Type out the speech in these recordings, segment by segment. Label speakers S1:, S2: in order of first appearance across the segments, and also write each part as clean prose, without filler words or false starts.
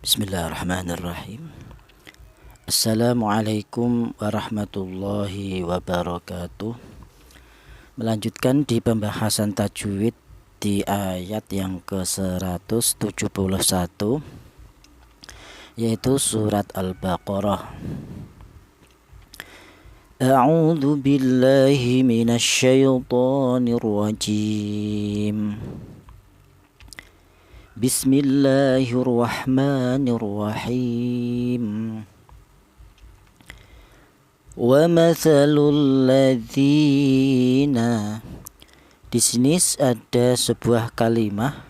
S1: Bismillahirrahmanirrahim. Assalamualaikum warahmatullahi wabarakatuh. Melanjutkan di pembahasan tajwid di ayat yang ke-171, yaitu surat Al-Baqarah. A'udzu billahi minasyaitonir rajim. Bismillahirrahmanirrahim. Wa mathalul ladzina. Di sini ada sebuah kalimah,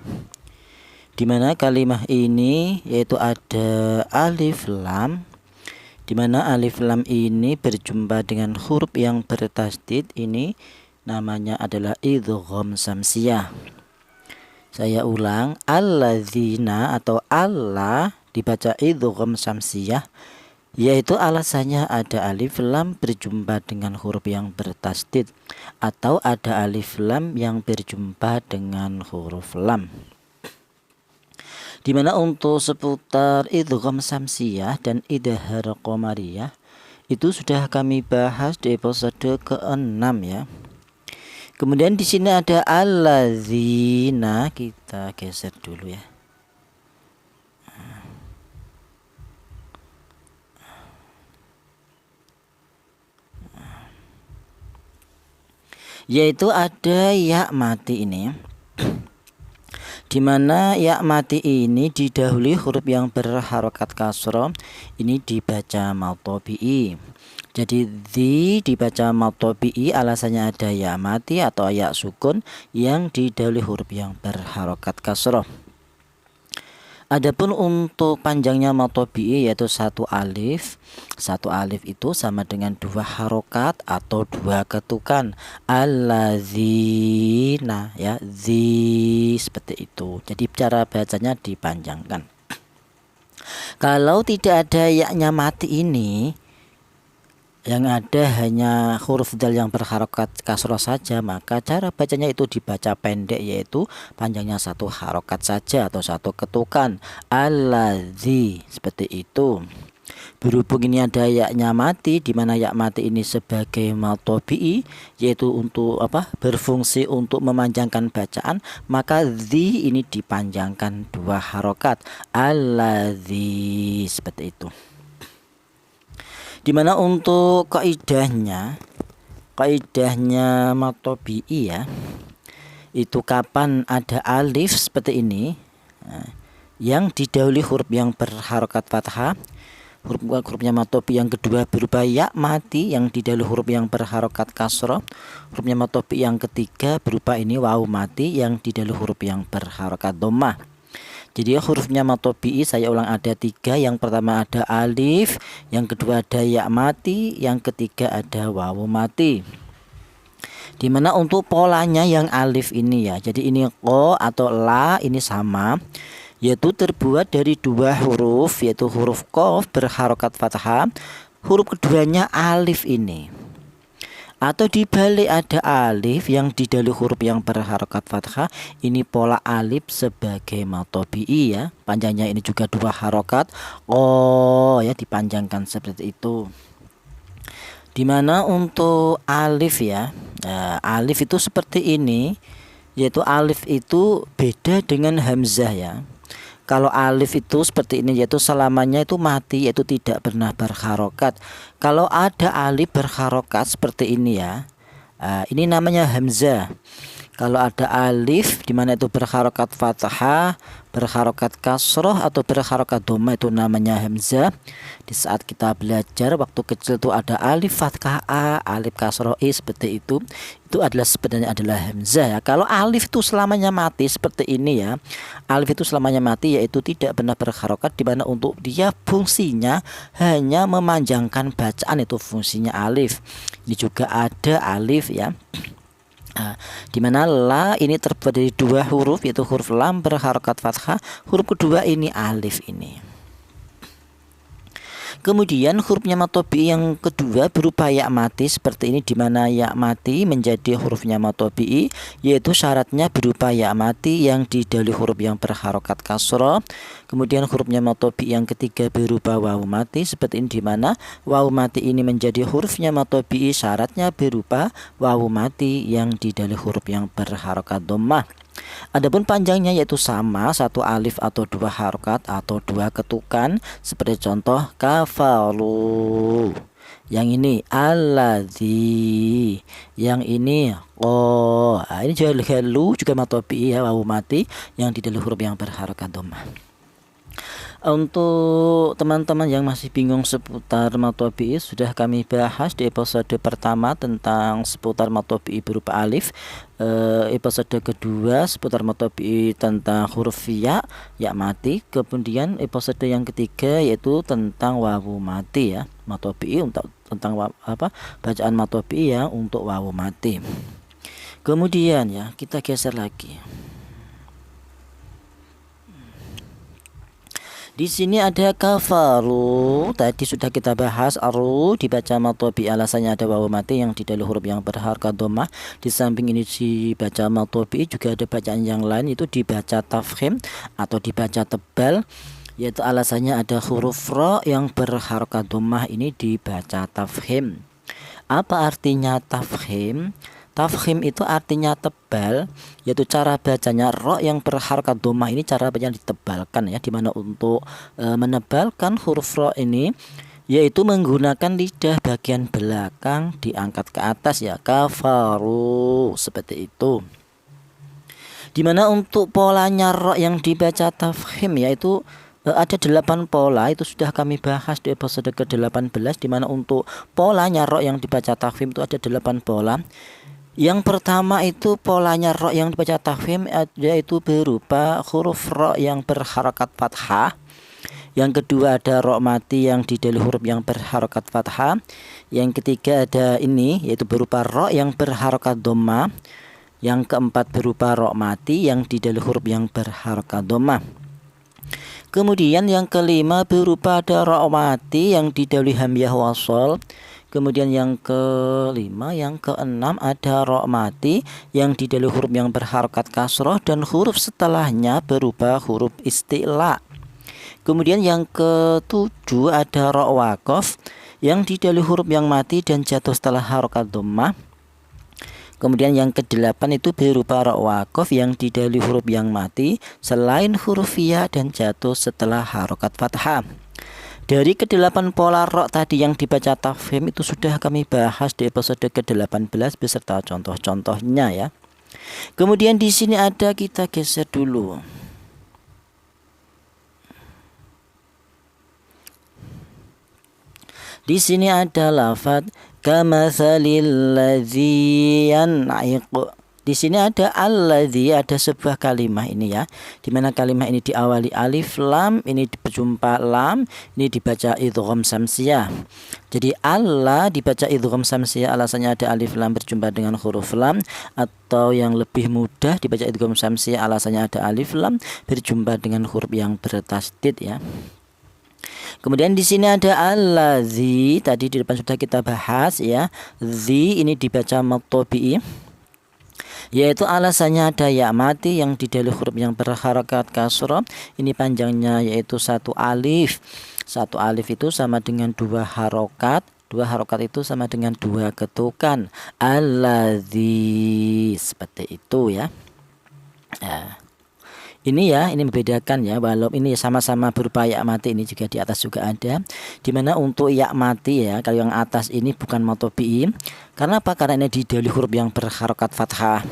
S1: di mana kalimah ini yaitu ada alif lam, di mana alif lam ini berjumpa dengan huruf yang bertasdid. Ini namanya adalah idgham samsiyah. Saya ulang, alladzina atau Allah dibaca idgham samsiyah, yaitu alasannya ada alif lam berjumpa dengan huruf yang bertasdid atau ada alif lam yang berjumpa dengan huruf lam. Dimana untuk seputar idgham samsiyah dan idhar qamariyah itu sudah kami bahas di episode ke-6 ya. Kemudian di sini ada alladzina, kita geser dulu ya. Yaitu ada ya mati ini, di mana ya mati ini didahului huruf yang berharokat kasroh, ini dibaca matobi'i. Jadi dibaca matobi'i, alasannya ada ya mati atau ya sukun yang didahului huruf yang berharokat kasroh. Adapun untuk panjangnya matobi'i yaitu satu alif itu sama dengan 2 harokat atau 2 ketukan. Alladzina ya, seperti itu. Jadi cara bacanya dipanjangkan. Kalau tidak ada ya-nya mati ini, yang ada hanya huruf dal yang berharokat kasroh saja, maka cara bacanya itu dibaca pendek, yaitu panjangnya 1 harokat saja atau 1 ketukan. Alladzi, seperti itu. Berhubung ini ada ya-nya mati, di mana ya mati ini sebagai matobi'i, yaitu untuk berfungsi untuk memanjangkan bacaan, maka zi ini dipanjangkan 2 harokat. Alladzi, seperti itu. Dimana untuk kaidahnya matobi'i ya, itu kapan ada alif seperti ini yang didahului huruf yang berharokat fathah, hurufnya matobi yang kedua berupa ya mati yang didahului huruf yang berharokat kasroh, hurufnya matobi yang ketiga berupa ini wawu mati yang didahului huruf yang berharokat dhammah. Jadi hurufnya matobi'i saya ulang ada 3. Yang pertama ada alif, yang kedua ada ya mati, yang ketiga ada wawu mati. Dimana untuk polanya yang alif ini ya, jadi ini ko atau la ini sama, yaitu terbuat dari 2 huruf, yaitu huruf qaf berharokat fathah, huruf keduanya alif ini. Atau dibalik ada alif yang didahului huruf yang berharokat fathah, ini pola alif sebagai matobi'i ya, panjangnya ini juga 2 harokat, ya dipanjangkan seperti itu. Dimana untuk alif ya, alif itu seperti ini, yaitu alif itu beda dengan hamzah ya. Kalau alif itu seperti ini, yaitu selamanya itu mati, yaitu tidak pernah berharokat. Kalau ada alif berharokat seperti ini ya, ini namanya hamzah. Kalau ada alif di mana itu berharokat fathah, berharokat kasroh atau berharokat dhammah, itu namanya hamzah. Di saat kita belajar waktu kecil itu ada alif fathah a, alif kasroh i, seperti itu adalah sebenarnya adalah hamzah ya. Kalau alif itu selamanya mati seperti ini ya, alif itu selamanya mati yaitu tidak pernah berharokat, di mana untuk dia fungsinya hanya memanjangkan bacaan, itu fungsinya alif. Ini juga ada alif ya. Di mana la ini terbuat dari 2 huruf, yaitu huruf lam berharokat fathah, huruf kedua ini alif ini. Kemudian hurufnya matobi yang kedua berupa ya mati seperti ini, di mana ya mati menjadi hurufnya matobi, yaitu syaratnya berupa ya mati yang didahului huruf yang berharokat kasroh. Kemudian hurufnya matobi yang ketiga berupa wawu mati seperti ini, di mana wawu mati ini menjadi hurufnya matobi, syaratnya berupa wawu mati yang didahului huruf yang berharokat dhammah. Adapun panjangnya yaitu sama, satu alif atau dua harokat atau dua ketukan, seperti contoh kafalu. Yang ini alladzi, yang ini ini juga lu juga matobi ya, wawu mati yang didahului huruf yang berharokat dhammah. Untuk teman-teman yang masih bingung seputar matobi, sudah kami bahas di episode pertama tentang seputar matobi berupa alif, episode kedua seputar matobi tentang huruf ya mati, kemudian episode yang ketiga yaitu tentang wawu mati ya, matobi untuk tentang bacaan matobi ya untuk wawu mati. Kemudian ya kita geser lagi. Di sini ada kafaru, tadi sudah kita bahas, aru dibaca matobi, alasannya ada wawu mati yang didahului huruf yang berharokat dhammah. Di samping ini dibaca matobi juga ada bacaan yang lain, itu dibaca tafkhim atau dibaca tebal, yaitu alasannya ada huruf ro yang berharokat dhammah, ini dibaca tafkhim. Apa artinya tafkhim? Tafkhim itu artinya tebal, yaitu cara bacanya ro yang berharokat dhammah ini cara bacanya ditebalkan ya, dimana untuk menebalkan huruf ro ini yaitu menggunakan lidah bagian belakang diangkat ke atas ya, kafaru seperti itu. Dimana untuk polanya ro yang dibaca tafkhim yaitu ada 8 pola, itu sudah kami bahas di episode ke-18, dimana untuk polanya ro yang dibaca tafkhim itu ada 8 pola. Yang pertama itu polanya ro yang dibaca tafkhim yaitu berupa huruf ro yang berharokat fathah. Yang kedua ada ro mati yang didahului huruf yang berharokat fathah. Yang ketiga ada ini yaitu berupa ro yang berharokat dhammah. Yang keempat berupa ro mati yang didahului huruf yang berharokat dhammah. Kemudian yang kelima berupa ada ro mati yang didahului hamzah wasol. Kemudian yang kelima, yang keenam ada ro mati yang didahului huruf yang berharokat kasroh dan huruf setelahnya berupa huruf isti'la. Kemudian yang ketujuh ada ro waqaf yang didahului huruf yang mati dan jatuh setelah harokat dhammah. Kemudian yang kedelapan itu berupa ro waqaf yang didahului huruf yang mati selain huruf ya dan jatuh setelah harokat fathah. Dari ke-8 pola ro tadi yang dibaca tafkhim itu sudah kami bahas di episode ke-18 beserta contoh-contohnya ya. Kemudian di sini ada, kita geser dulu. Di sini ada lafadz kamatsalil ladzi yan'iqu. Di sini ada alladzi, ada sebuah kalimah ini ya, dimana kalimah ini diawali alif lam, ini berjumpa lam, ini dibaca idgham samsiyah. Jadi Allah dibaca idgham samsiyah, alasannya ada alif lam berjumpa dengan huruf lam, atau yang lebih mudah dibaca idgham samsiyah, alasannya ada alif lam berjumpa dengan huruf yang bertasdid ya. Kemudian di sini ada alladzi, tadi di depan sudah kita bahas ya. Zi ini dibaca matobi, yaitu alasannya ada ya mati yang didahului huruf yang berharokat kasroh. Ini panjangnya yaitu satu alif. Satu alif itu sama dengan dua harokat. Dua harokat itu sama dengan dua ketukan. Alladzi, seperti itu ya. Nah, ini ya, ini membedakan ya, walau ini sama-sama berupa ya mati, ini juga di atas juga ada. Dimana untuk ya mati ya, kalau yang atas ini bukan matobi. Karena apa? Karena ini didahului huruf yang berharokat fathah.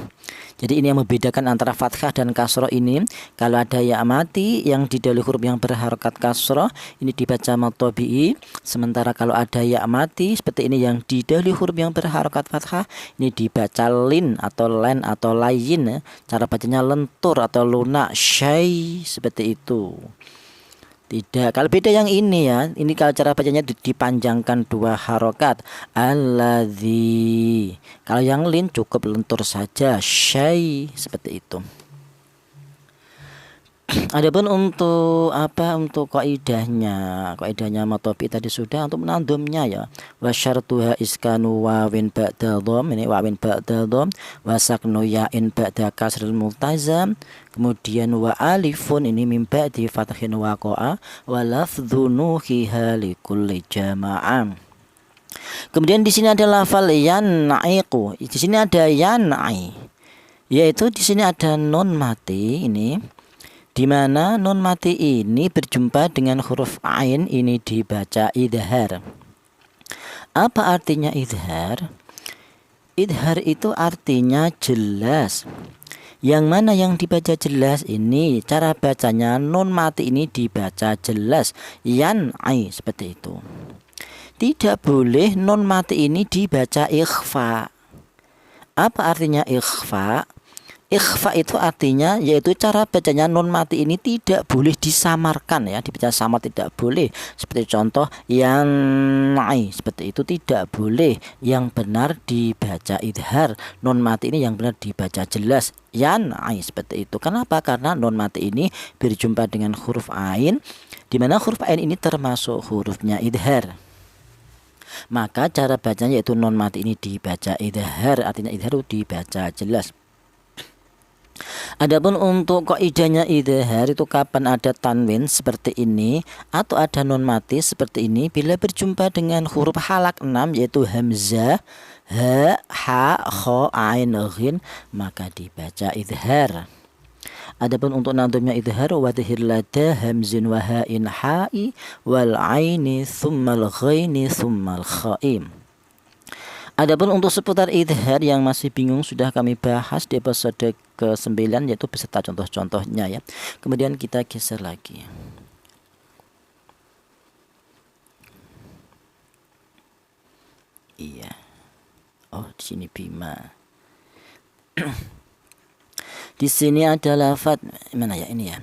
S1: Jadi ini yang membedakan antara fathah dan kasroh ini. Kalau ada ya mati yang didahului huruf yang berharokat kasroh, ini dibaca matobi. Sementara kalau ada ya mati seperti ini yang didahului huruf yang berharokat fathah, ini dibaca lin atau len atau layin ya. Cara bacanya lentur atau lunak, syai, seperti itu. Tidak, kalau beda yang ini ya, ini kalau cara bacanya dipanjangkan dua harokat, alladzi. Kalau yang lin cukup lentur saja, syai, seperti itu. Adapun untuk untuk kaidahnya matopi tadi sudah. Untuk menandumnya ya, wasyartuha iskanu wawin ba'da dhom, ini wawin ba'da dhom, wasaknu ya'in ba'da kasril multazam, kemudian wa alifun ini mim ba'di fathin waqa'a, wa lafdhu nuhiha likulli jama'am. Kemudian di sini ada lafal yan'iqu, di sini ada yan'i, yaitu di sini ada nun mati ini, di mana nun mati ini berjumpa dengan huruf ain, ini dibaca idhar. Apa artinya idhar? Idhar itu artinya jelas. Yang mana yang dibaca jelas ini, cara bacanya nun mati ini dibaca jelas, yan'i, seperti itu. Tidak boleh nun mati ini dibaca ikhfa. Apa artinya ikhfa? Ikhfa itu artinya yaitu cara bacanya nun mati ini tidak boleh disamarkan ya, dibaca samar tidak boleh. Seperti contoh yan'i, seperti itu tidak boleh. Yang benar dibaca idhar. Nun mati ini yang benar dibaca jelas, yan'i, seperti itu. Kenapa? Karena nun mati ini berjumpa dengan huruf ain, di mana huruf ain ini termasuk hurufnya idhar. Maka cara bacanya yaitu nun mati ini dibaca idhar, artinya idhar dibaca jelas. Adapun untuk kaidahnya idhar itu kapan ada tanwin seperti ini atau ada nun mati seperti ini, bila berjumpa dengan huruf halak 6 yaitu hamzah, ha, ha, kha, ain, ghin, maka dibaca idhar. Adapun untuk nadumnya idhar, wadhir lada hamzin wa ha'in ha'i wal aini thummal ghaini thummal kha'im. Adapun untuk seputar idhar yang masih bingung sudah kami bahas di episode ke-9 yaitu beserta contoh-contohnya ya. Kemudian kita geser lagi. Iya. Oh, di sini bima. Di sini ada lafaz mana ya ini ya?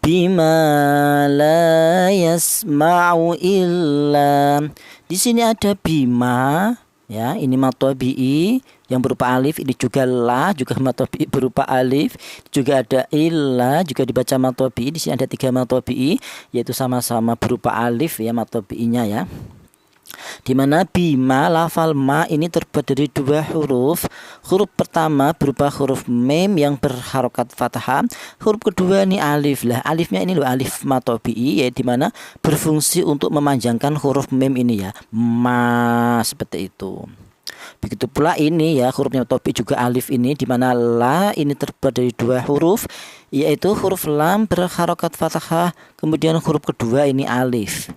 S1: Bima la yasma'u illa. Di sini ada bima. Ya, ini matobi'i yang berupa alif, ini juga la, juga matobi'i berupa alif, juga ada illa, juga dibaca matobi'i. Di sini ada 3 matobi'i, yaitu sama-sama berupa alif ya matobi'inya ya. Dimana bima lafal ma ini terbuat dari 2 huruf. Huruf pertama berupa huruf mem yang berharokat fathah. Huruf kedua ini alif lah. Alifnya ini loh alif matobi'i, yaitu dimana berfungsi untuk memanjangkan huruf mem ini ya. Ma, seperti itu. Begitu pula ini ya hurufnya matobi juga alif ini, dimana la ini terbuat dari 2 huruf, yaitu huruf lam berharokat fathah, kemudian huruf kedua ini alif.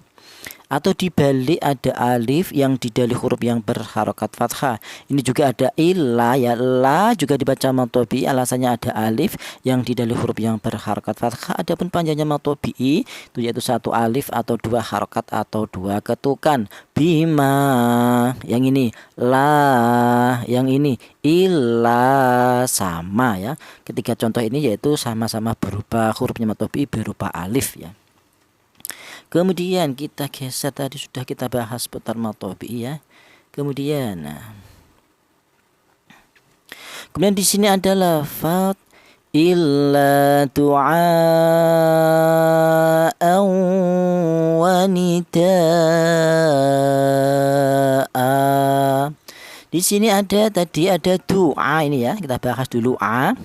S1: Atau dibalik ada alif yang didali huruf yang berharokat fathah. Ini juga ada illa ya, la juga dibaca matobi, alasannya ada alif yang didali huruf yang berharokat fathah. Adapun panjangnya matobi itu yaitu 1 alif atau 2 harokat atau 2 ketukan. Bima yang ini, la yang ini, illa, sama ya. Ketiga contoh ini yaitu sama-sama berupa hurufnya matobi berupa alif ya. Kemudian kita geser, tadi sudah kita bahas putar matobi ya. Kemudian di sini ada lafaz illa du'a'an wa nida'a. Di sini ada doa ini ya. Kita bahas dulu a.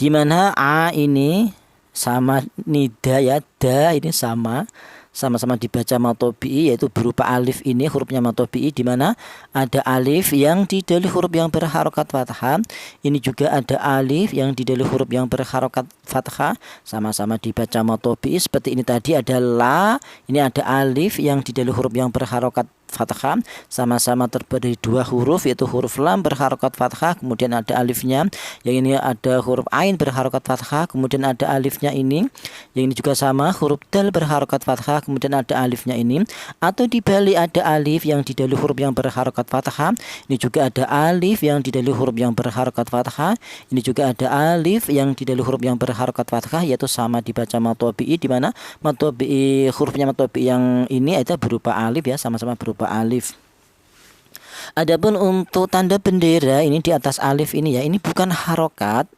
S1: Di mana a ini sama nida ya, da ini sama-sama dibaca matobi'i, yaitu berupa alif ini hurufnya matobi'i, di mana ada alif yang didali huruf yang berharokat fathah. Ini juga ada alif yang didali huruf yang berharokat fathah, sama-sama dibaca matobi'i. Seperti ini tadi ada la, ini ada alif yang didali huruf yang berharokat fathah, sama-sama terbuat dari 2 huruf, yaitu huruf lam berharokat fathah, kemudian ada alifnya. Yang ini ada huruf ain berharokat fathah, kemudian ada alifnya ini. Yang ini juga sama, huruf dal berharokat fathah, kemudian ada alifnya ini. Atau dibalik ada alif yang didahului huruf yang berharokat fathah. Ini juga ada alif yang didahului huruf yang berharokat fathah. Ini juga ada alif yang didahului huruf yang berharokat fathah, yaitu sama dibaca matobi'i, di mana matobi'i hurufnya matobi'i yang ini itu berupa alif ya, sama-sama berupa alif. Adapun untuk tanda bendera ini di atas alif ini ya, ini bukan harokat,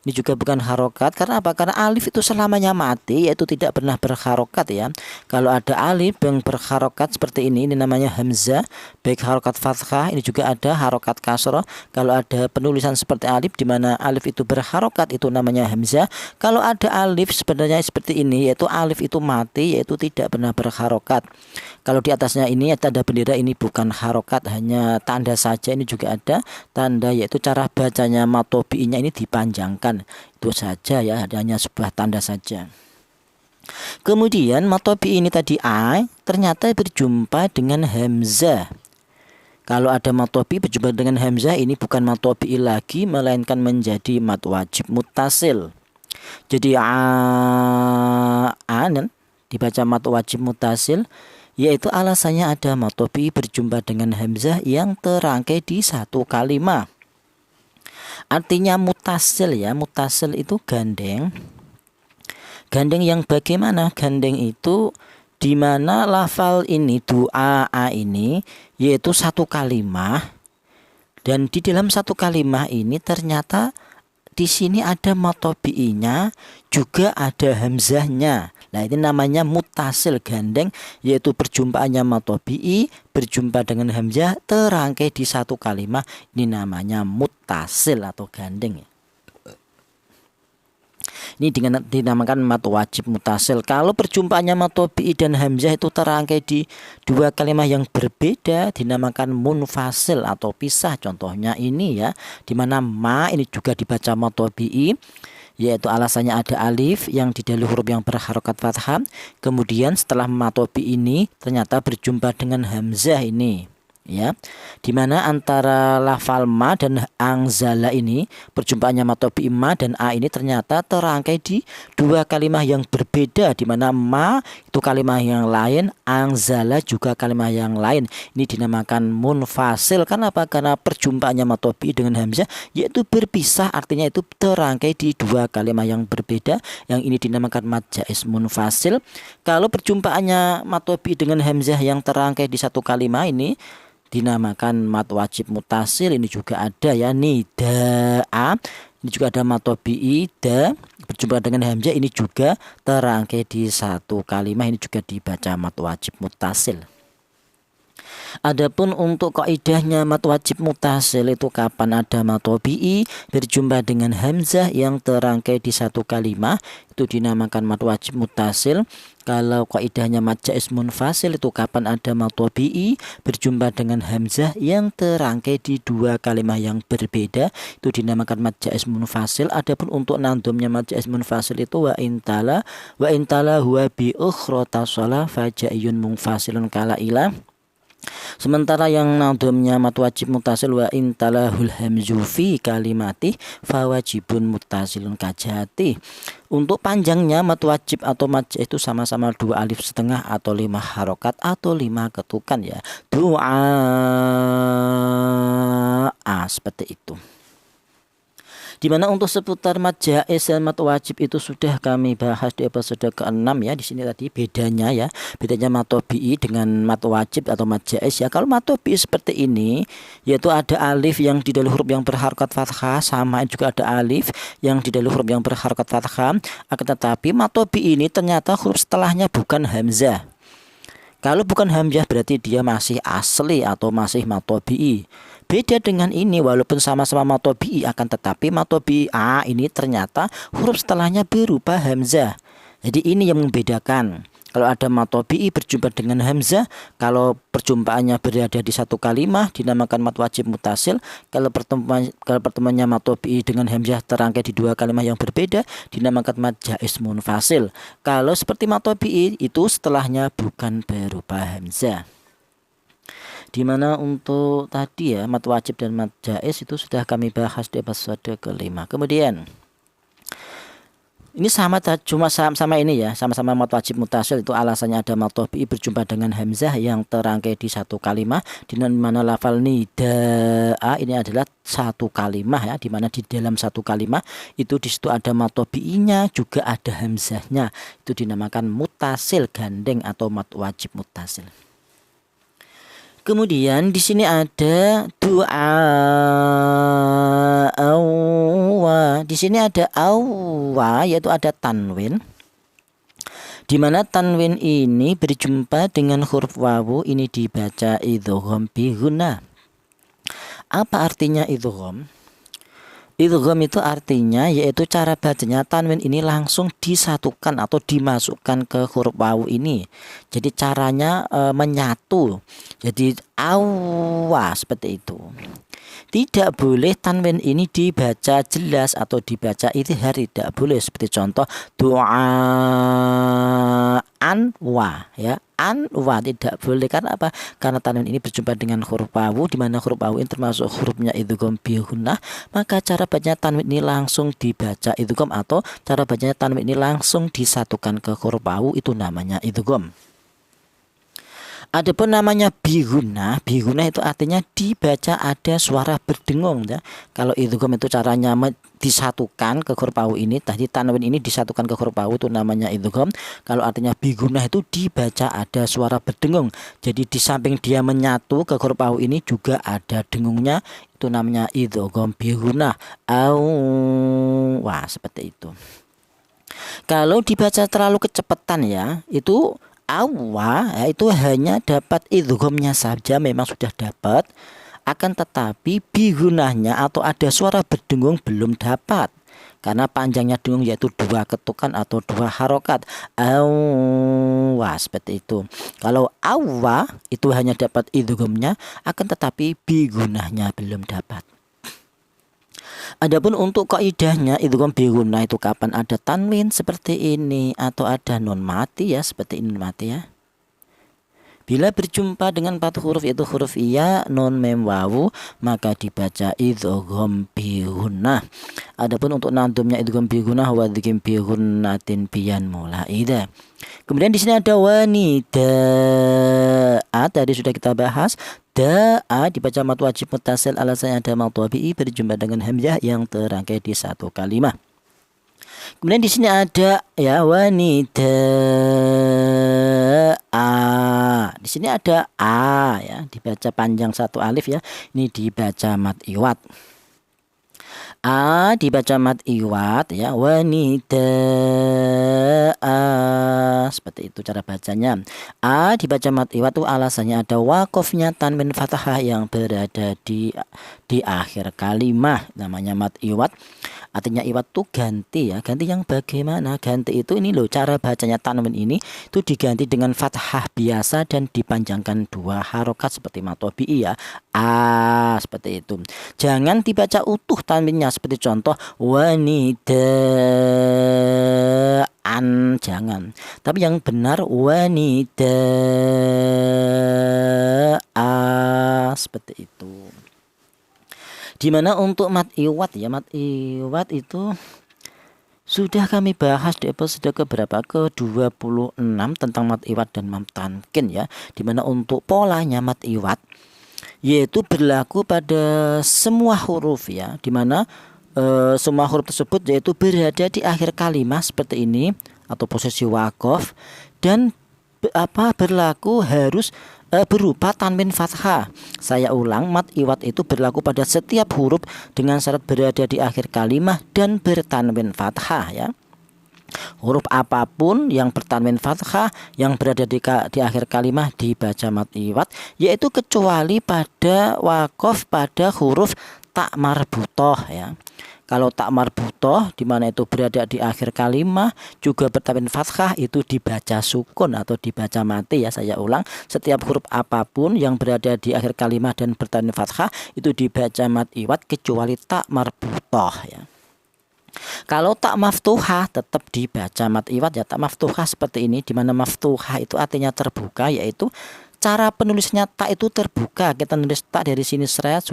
S1: Ini juga bukan harokat. Karena apa? Karena alif itu selamanya mati, yaitu tidak pernah berharokat ya. Kalau ada alif yang berharokat seperti ini namanya hamzah, baik harokat fathah, ini juga ada harokat kasroh. Kalau ada penulisan seperti alif di mana alif itu berharokat, itu namanya hamzah. Kalau ada alif sebenarnya seperti ini, yaitu alif itu mati, yaitu tidak pernah berharokat. Kalau di atasnya ini tanda bendera, ini bukan harokat, hanya tanda saja. Ini juga ada tanda, yaitu cara bacanya matobi'inya ini dipanjangkan. Itu saja ya, hanya sebuah tanda saja. Kemudian matobi ini tadi a ternyata berjumpa dengan hamzah. Kalau ada matobi berjumpa dengan hamzah, ini bukan matobi lagi, melainkan menjadi mat wajib muttasil. Jadi a dibaca mat wajib muttasil, yaitu alasannya ada matobi berjumpa dengan hamzah yang terangkai di satu kalimat. Artinya mutasil ya, mutasil itu gandeng. Gandeng yang bagaimana? Gandeng itu di mana lafal ini, doa a ini, yaitu satu kalimat. Dan di dalam satu kalimat ini ternyata di sini ada matobi'inya, juga ada hamzahnya. Nah, ini namanya mutasil gandeng, yaitu perjumpaannya matobi'i berjumpa dengan hamzah terangkai di satu kalimat. Ini namanya mutasil atau gandeng. Ini dinamakan mat wajib mutasil. Kalau perjumpaannya matobi'i dan hamzah itu terangkai di dua kalimat yang berbeda, dinamakan munfasil atau pisah. Contohnya ini ya, dimana ma ini juga dibaca matobi'i, yaitu alasannya ada alif yang didahului huruf yang berharokat fathah. Kemudian setelah matobi ini ternyata berjumpa dengan hamzah ini ya, dimana antara lafal ma dan angzala ini perjumpaannya matobi ma dan a ini ternyata terangkai di dua kalimat yang berbeda, dimana ma itu kalimat yang lain, angzala juga kalimat yang lain. Ini dinamakan munfasil. Kenapa? Karena perjumpaannya matobi dengan hamzah yaitu berpisah, artinya itu terangkai di dua kalimat yang berbeda. Yang ini dinamakan mad jaiz munfasil. Kalau perjumpaannya matobi dengan hamzah yang terangkai di satu kalimat ini dinamakan mat wajib mutasil. Ini juga ada ya, nida'a, ini juga ada matobi'i da berjumpa dengan hamzah, ini juga terangkai di satu kalimat, ini juga dibaca mat wajib mutasil. Adapun untuk kaidahnya mat wajib mutasil itu kapan ada matobi'i berjumpa dengan hamzah yang terangkai di satu kalimat, itu dinamakan mat wajib mutasil. Kalau kaidahnya mad jaiz munfasil itu kapan ada matobi'i berjumpa dengan hamzah yang terangkai di dua kalimat yang berbeda, itu dinamakan mad jaiz munfasil. Adapun untuk nandomnya mad jaiz munfasil itu wa intala huwa bi ukhra tasala fajaiyun munfasilun kala ilah. Sementara yang nadhamnya mat wajib mutasil wa intalahul hamzu fi kalimati fawajibun mutasilun kajati. Untuk panjangnya mat wajib atau mad jaiz itu sama-sama 2 alif setengah atau 5 harokat atau 5 ketukan ya. Doa seperti itu. Dimana untuk seputar mad jaiz dan mad wajib itu sudah kami bahas di episode ke-6 ya. Di sini tadi bedanya ya, bedanya matobi'i dengan mad wajib atau mad jaiz ya. Kalau matobi'i seperti ini, yaitu ada alif yang didahului huruf yang berharokat fathah, sama juga ada alif yang didahului huruf yang berharokat fathah. Akan tetapi matobi'i ini ternyata huruf setelahnya bukan hamzah. Kalau bukan hamzah berarti dia masih asli atau masih matobi'i. Beda dengan ini, walaupun sama-sama matobi'i akan tetapi matobi'i a ini ternyata huruf setelahnya berupa hamzah. Jadi ini yang membedakan. Kalau ada matobi'i berjumpa dengan hamzah, kalau perjumpaannya berada di satu kalimat dinamakan mad wajib mutasil. Kalau pertemuannya matobi'i dengan hamzah terangkai di dua kalimat yang berbeda dinamakan mad jaiz munfasil. Kalau seperti matobi'i itu setelahnya bukan berupa hamzah. Dimana untuk tadi ya mad wajib dan mad jaiz itu sudah kami bahas di episode ke-5. Kemudian ini sama ini ya, sama-sama mad wajib mutasil, itu alasannya ada matobi'i berjumpa dengan hamzah yang terangkai di satu kalimat, di mana lafal nida'a ini adalah satu kalimat ya, di mana di dalam satu kalimat itu di situ ada matobi'inya juga ada hamzahnya, itu dinamakan mutasil gandeng atau mad wajib mutasil. Kemudian di sini ada doa awa. Di sini ada awa, yaitu ada tanwin. Di mana tanwin ini berjumpa dengan huruf wawu, ini dibaca idgham bi gunnah. Apa artinya idgham? Idgham itu artinya yaitu cara bacanya tanwin ini langsung disatukan atau dimasukkan ke huruf wawu ini. Jadi caranya menyatu. Jadi awa seperti itu. Tidak boleh tanwin ini dibaca jelas atau dibaca idhar, tidak boleh. Seperti contoh doa anwa, ya, anwa tidak boleh. Karena apa? Karena tanwin ini berjumpa dengan huruf wawu, di mana huruf wawu ini termasuk hurufnya idgham bi gunnah, maka cara bacanya tanwin ini langsung dibaca idgham, atau cara bacanya tanwin ini langsung disatukan ke huruf wawu, itu namanya idgham. Adapun namanya bi gunnah itu artinya dibaca ada suara berdengung, ya. Kalau idgham itu caranya disatukan ke huruf wawu ini, tadi tanwin ini disatukan ke huruf wawu, itu namanya idgham. Kalau artinya bi gunnah itu dibaca ada suara berdengung. Jadi di samping dia menyatu ke huruf wawu ini juga ada dengungnya, itu namanya idgham bi gunnah. Wah, seperti itu. Kalau dibaca terlalu kecepatan, ya, itu awa, ya, itu hanya dapat idghamnya saja, memang sudah dapat, akan tetapi bi gunnahnya atau ada suara berdengung belum dapat, karena panjangnya dengung yaitu 2 ketukan atau 2 harokat. Awa, seperti itu. Kalau awa itu hanya dapat idghamnya, akan tetapi bi gunnahnya belum dapat. Adapun untuk kaidahnya idgham bi gunnah itu kapan ada tanwin seperti ini atau ada nun mati, ya, seperti ini nun mati, ya. Bila berjumpa dengan 4 huruf yaitu huruf iya, nun, mem, wawu, maka dibaca idgham bi gunnah. Adapun untuk nadumnya idgham bi gunnah wa dzikrim bi gunnatin biyan mulaida. Kemudian di sini ada wanida. Tadi sudah kita bahas. Da'a dibaca mad wajib muttasil, alasannya ada mad tabi'i berjumpa dengan hamzah yang terangkai di satu kalimat. Kemudian di sini ada, ya, wanida. Di sini ada a, ya, dibaca panjang 1 alif, ya. Ini dibaca mad iwad. A dibaca mad iwad, ya, wanida. Seperti itu cara bacanya. A dibaca mad iwad itu alasannya ada wakofnya tanwin fathah yang berada di akhir kalimat, namanya mad iwad. Artinya iwad tuh ganti, ya. Ganti yang bagaimana? Ganti itu ini loh, cara bacanya tanwin ini itu diganti dengan fathah biasa dan dipanjangkan 2 harokat seperti mad tabi'i, ya. Seperti itu. Jangan dibaca utuh tanwinnya seperti contoh wanidaan, jangan. Tapi yang benar wanidaa, seperti itu. Dimana untuk mad iwad, ya, mad iwad itu sudah kami bahas di episode keberapa, ke-26 tentang mad iwad dan mad tamkin, ya. Dimana untuk polanya mad iwad yaitu berlaku pada semua huruf, ya, dimana semua huruf tersebut yaitu berada di akhir kalimat seperti ini atau posisi wakof, dan berlaku harus berupa tanwin fathah. Saya ulang, mad iwad itu berlaku pada setiap huruf dengan syarat berada di akhir kalimat dan bertanwin fathah, ya. Huruf apapun yang bertanwin fathah yang berada di akhir kalimat dibaca mad iwad, yaitu kecuali pada wakof pada huruf tak marbutoh, ya. Kalau tak marbutoh di mana itu berada di akhir kalimat juga bertanwin fathah, itu dibaca sukun atau dibaca mati, ya. Saya ulang, setiap huruf apapun yang berada di akhir kalimat dan bertanwin fathah itu dibaca mad iwad kecuali tak marbutoh, ya. Kalau tak maftuhah tetap dibaca mad iwad, ya. Tak maftuhah seperti ini, di mana maftuhah itu artinya terbuka, yaitu cara penulisnya tak itu terbuka. Kita nulis tak dari sini sudah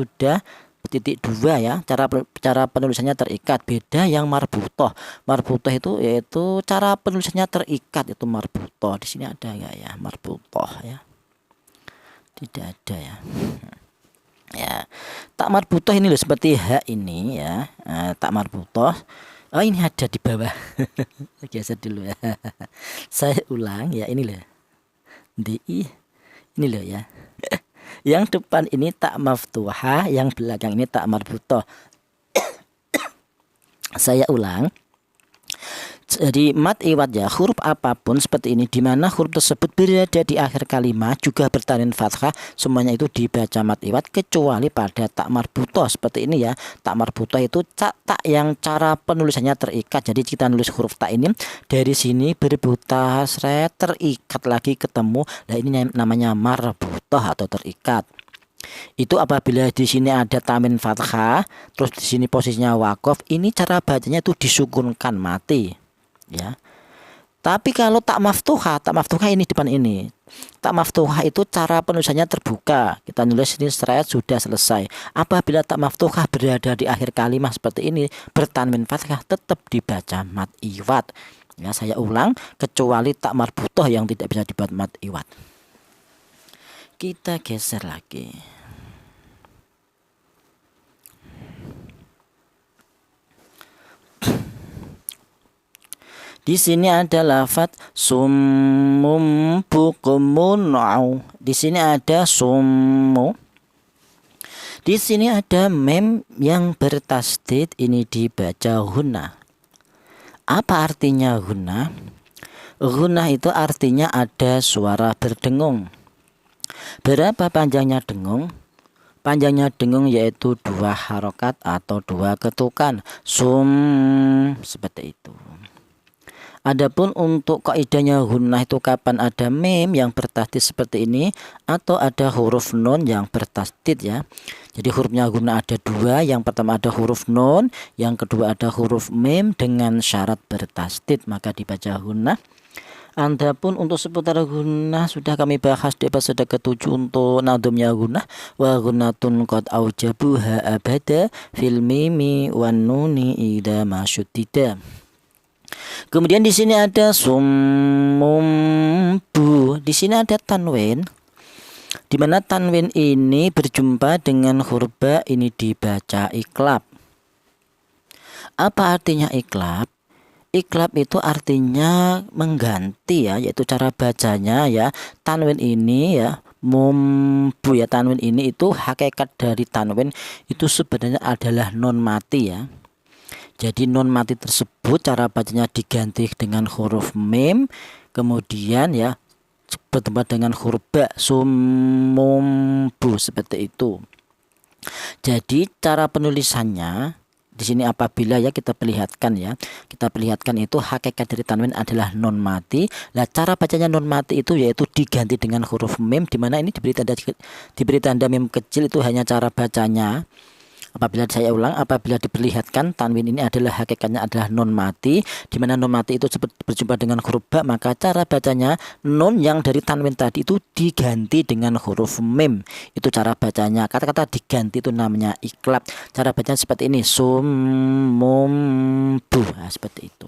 S1: titik 2, ya. Cara penulisannya terikat. Beda yang marbutoh. Marbutoh itu yaitu cara penulisannya terikat, itu marbutoh. Di sini ada enggak, ya, marbutoh, ya? Tidak ada, ya. Ya, tak marbutoh ini loh seperti H ini, ya. Tak marbutoh. Oh, ini ada di bawah. Geser dulu, ya. Saya ulang, ya, ini loh. DI ini loh, ya. Yang depan ini tak maftuhah, yang belakang ini tak marbutah. Saya ulang. Jadi mat iwat ya, huruf apapun seperti ini di mana huruf tersebut berada di akhir kalimat juga bertanwin fathah, semuanya itu dibaca mat iwat kecuali pada tak marbutah seperti ini ya. Tak marbutah itu tak yang cara penulisannya terikat. Jadi kita nulis huruf tak ini dari sini berputar seret terikat lagi ketemu. Nah ini namanya marbutah atau terikat. Itu apabila di sini ada tanwin fathah, terus di sini posisinya wakof, ini cara bacanya itu disukunkan mati, ya. Tapi kalau tak maftuhah ini depan ini. Tak maftuhah itu cara penulisannya terbuka. Kita nulis ini seret sudah selesai. Apabila tak maftuhah berada di akhir kalimat seperti ini bertanwin fathah tetap dibaca mat iwat. Ya, saya ulang, kecuali tak marbutah yang tidak bisa dibuat mat iwat. Kita geser lagi. Di sini ada lafaz summum bukumun au. Di sini ada summu. Di sini ada mem yang bertasdid, ini dibaca hunna. Apa artinya hunna? Hunna itu artinya ada suara berdengung. Berapa panjangnya dengung? Panjangnya dengung yaitu 2 harokat atau 2 ketukan. Sum, seperti itu. Adapun untuk kaidahnya hunnah itu kapan ada mem yang bertasdid seperti ini atau ada huruf nun yang bertasdid ya. Jadi hurufnya hunnah ada 2, yang pertama ada huruf nun, yang kedua ada huruf mem dengan syarat bertasdid, maka dibaca hunnah. Adapun untuk seputar gunnah sudah kami bahas di episode ke-7 untuk nadumnya gunnah. Wa gunnatun qad aujabuha abada fil mimi wan nuni idza masyuddida. Kemudian di sini ada summum bu. Di sini ada tanwin. Di mana tanwin ini berjumpa dengan huruf ba, ini dibaca iklab. Apa artinya iklab? Iklab itu artinya mengganti ya, yaitu cara bacanya ya. Tanwin ini ya, mumbu ya, tanwin ini itu hakikat dari tanwin itu sebenarnya adalah non mati ya. Jadi non mati tersebut cara bacanya diganti dengan huruf mim, kemudian ya bertemu dengan huruf ba, sumumbu, seperti itu. Jadi cara penulisannya di sini apabila ya kita perlihatkan itu hakikat dari tanwin adalah non mati. Nah, cara bacanya non mati itu yaitu diganti dengan huruf mim, di mana ini diberi tanda mim kecil, itu hanya cara bacanya. Apabila saya ulang, apabila diperlihatkan tanwin ini adalah hakikatnya adalah non mati, di mana non mati itu berjumpa dengan huruf ba, maka cara bacanya non yang dari tanwin tadi itu diganti dengan huruf mim. Itu cara bacanya. Kata-kata diganti itu namanya iklab. Cara bacanya seperti ini, sum mum bu. Nah, seperti itu.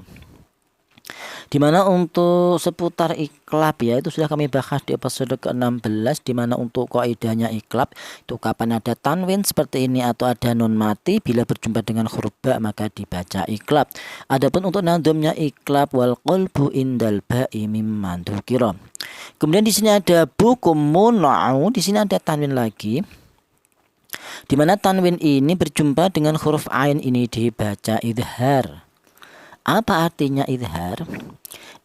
S1: Dimana untuk seputar iklab ya itu sudah kami bahas di episode ke-16, dimana untuk kaidahnya iklab itu kapan ada tanwin seperti ini atau ada nun mati bila berjumpa dengan huruf ba maka dibaca iklab. Adapun untuk nadumnya iklab wal qalbu indal ba'i mimman dzukira. Kemudian di sini ada bukumun na'u, di sini ada tanwin lagi. Di mana tanwin ini berjumpa dengan huruf ain, ini dibaca idhar. Apa artinya idhar?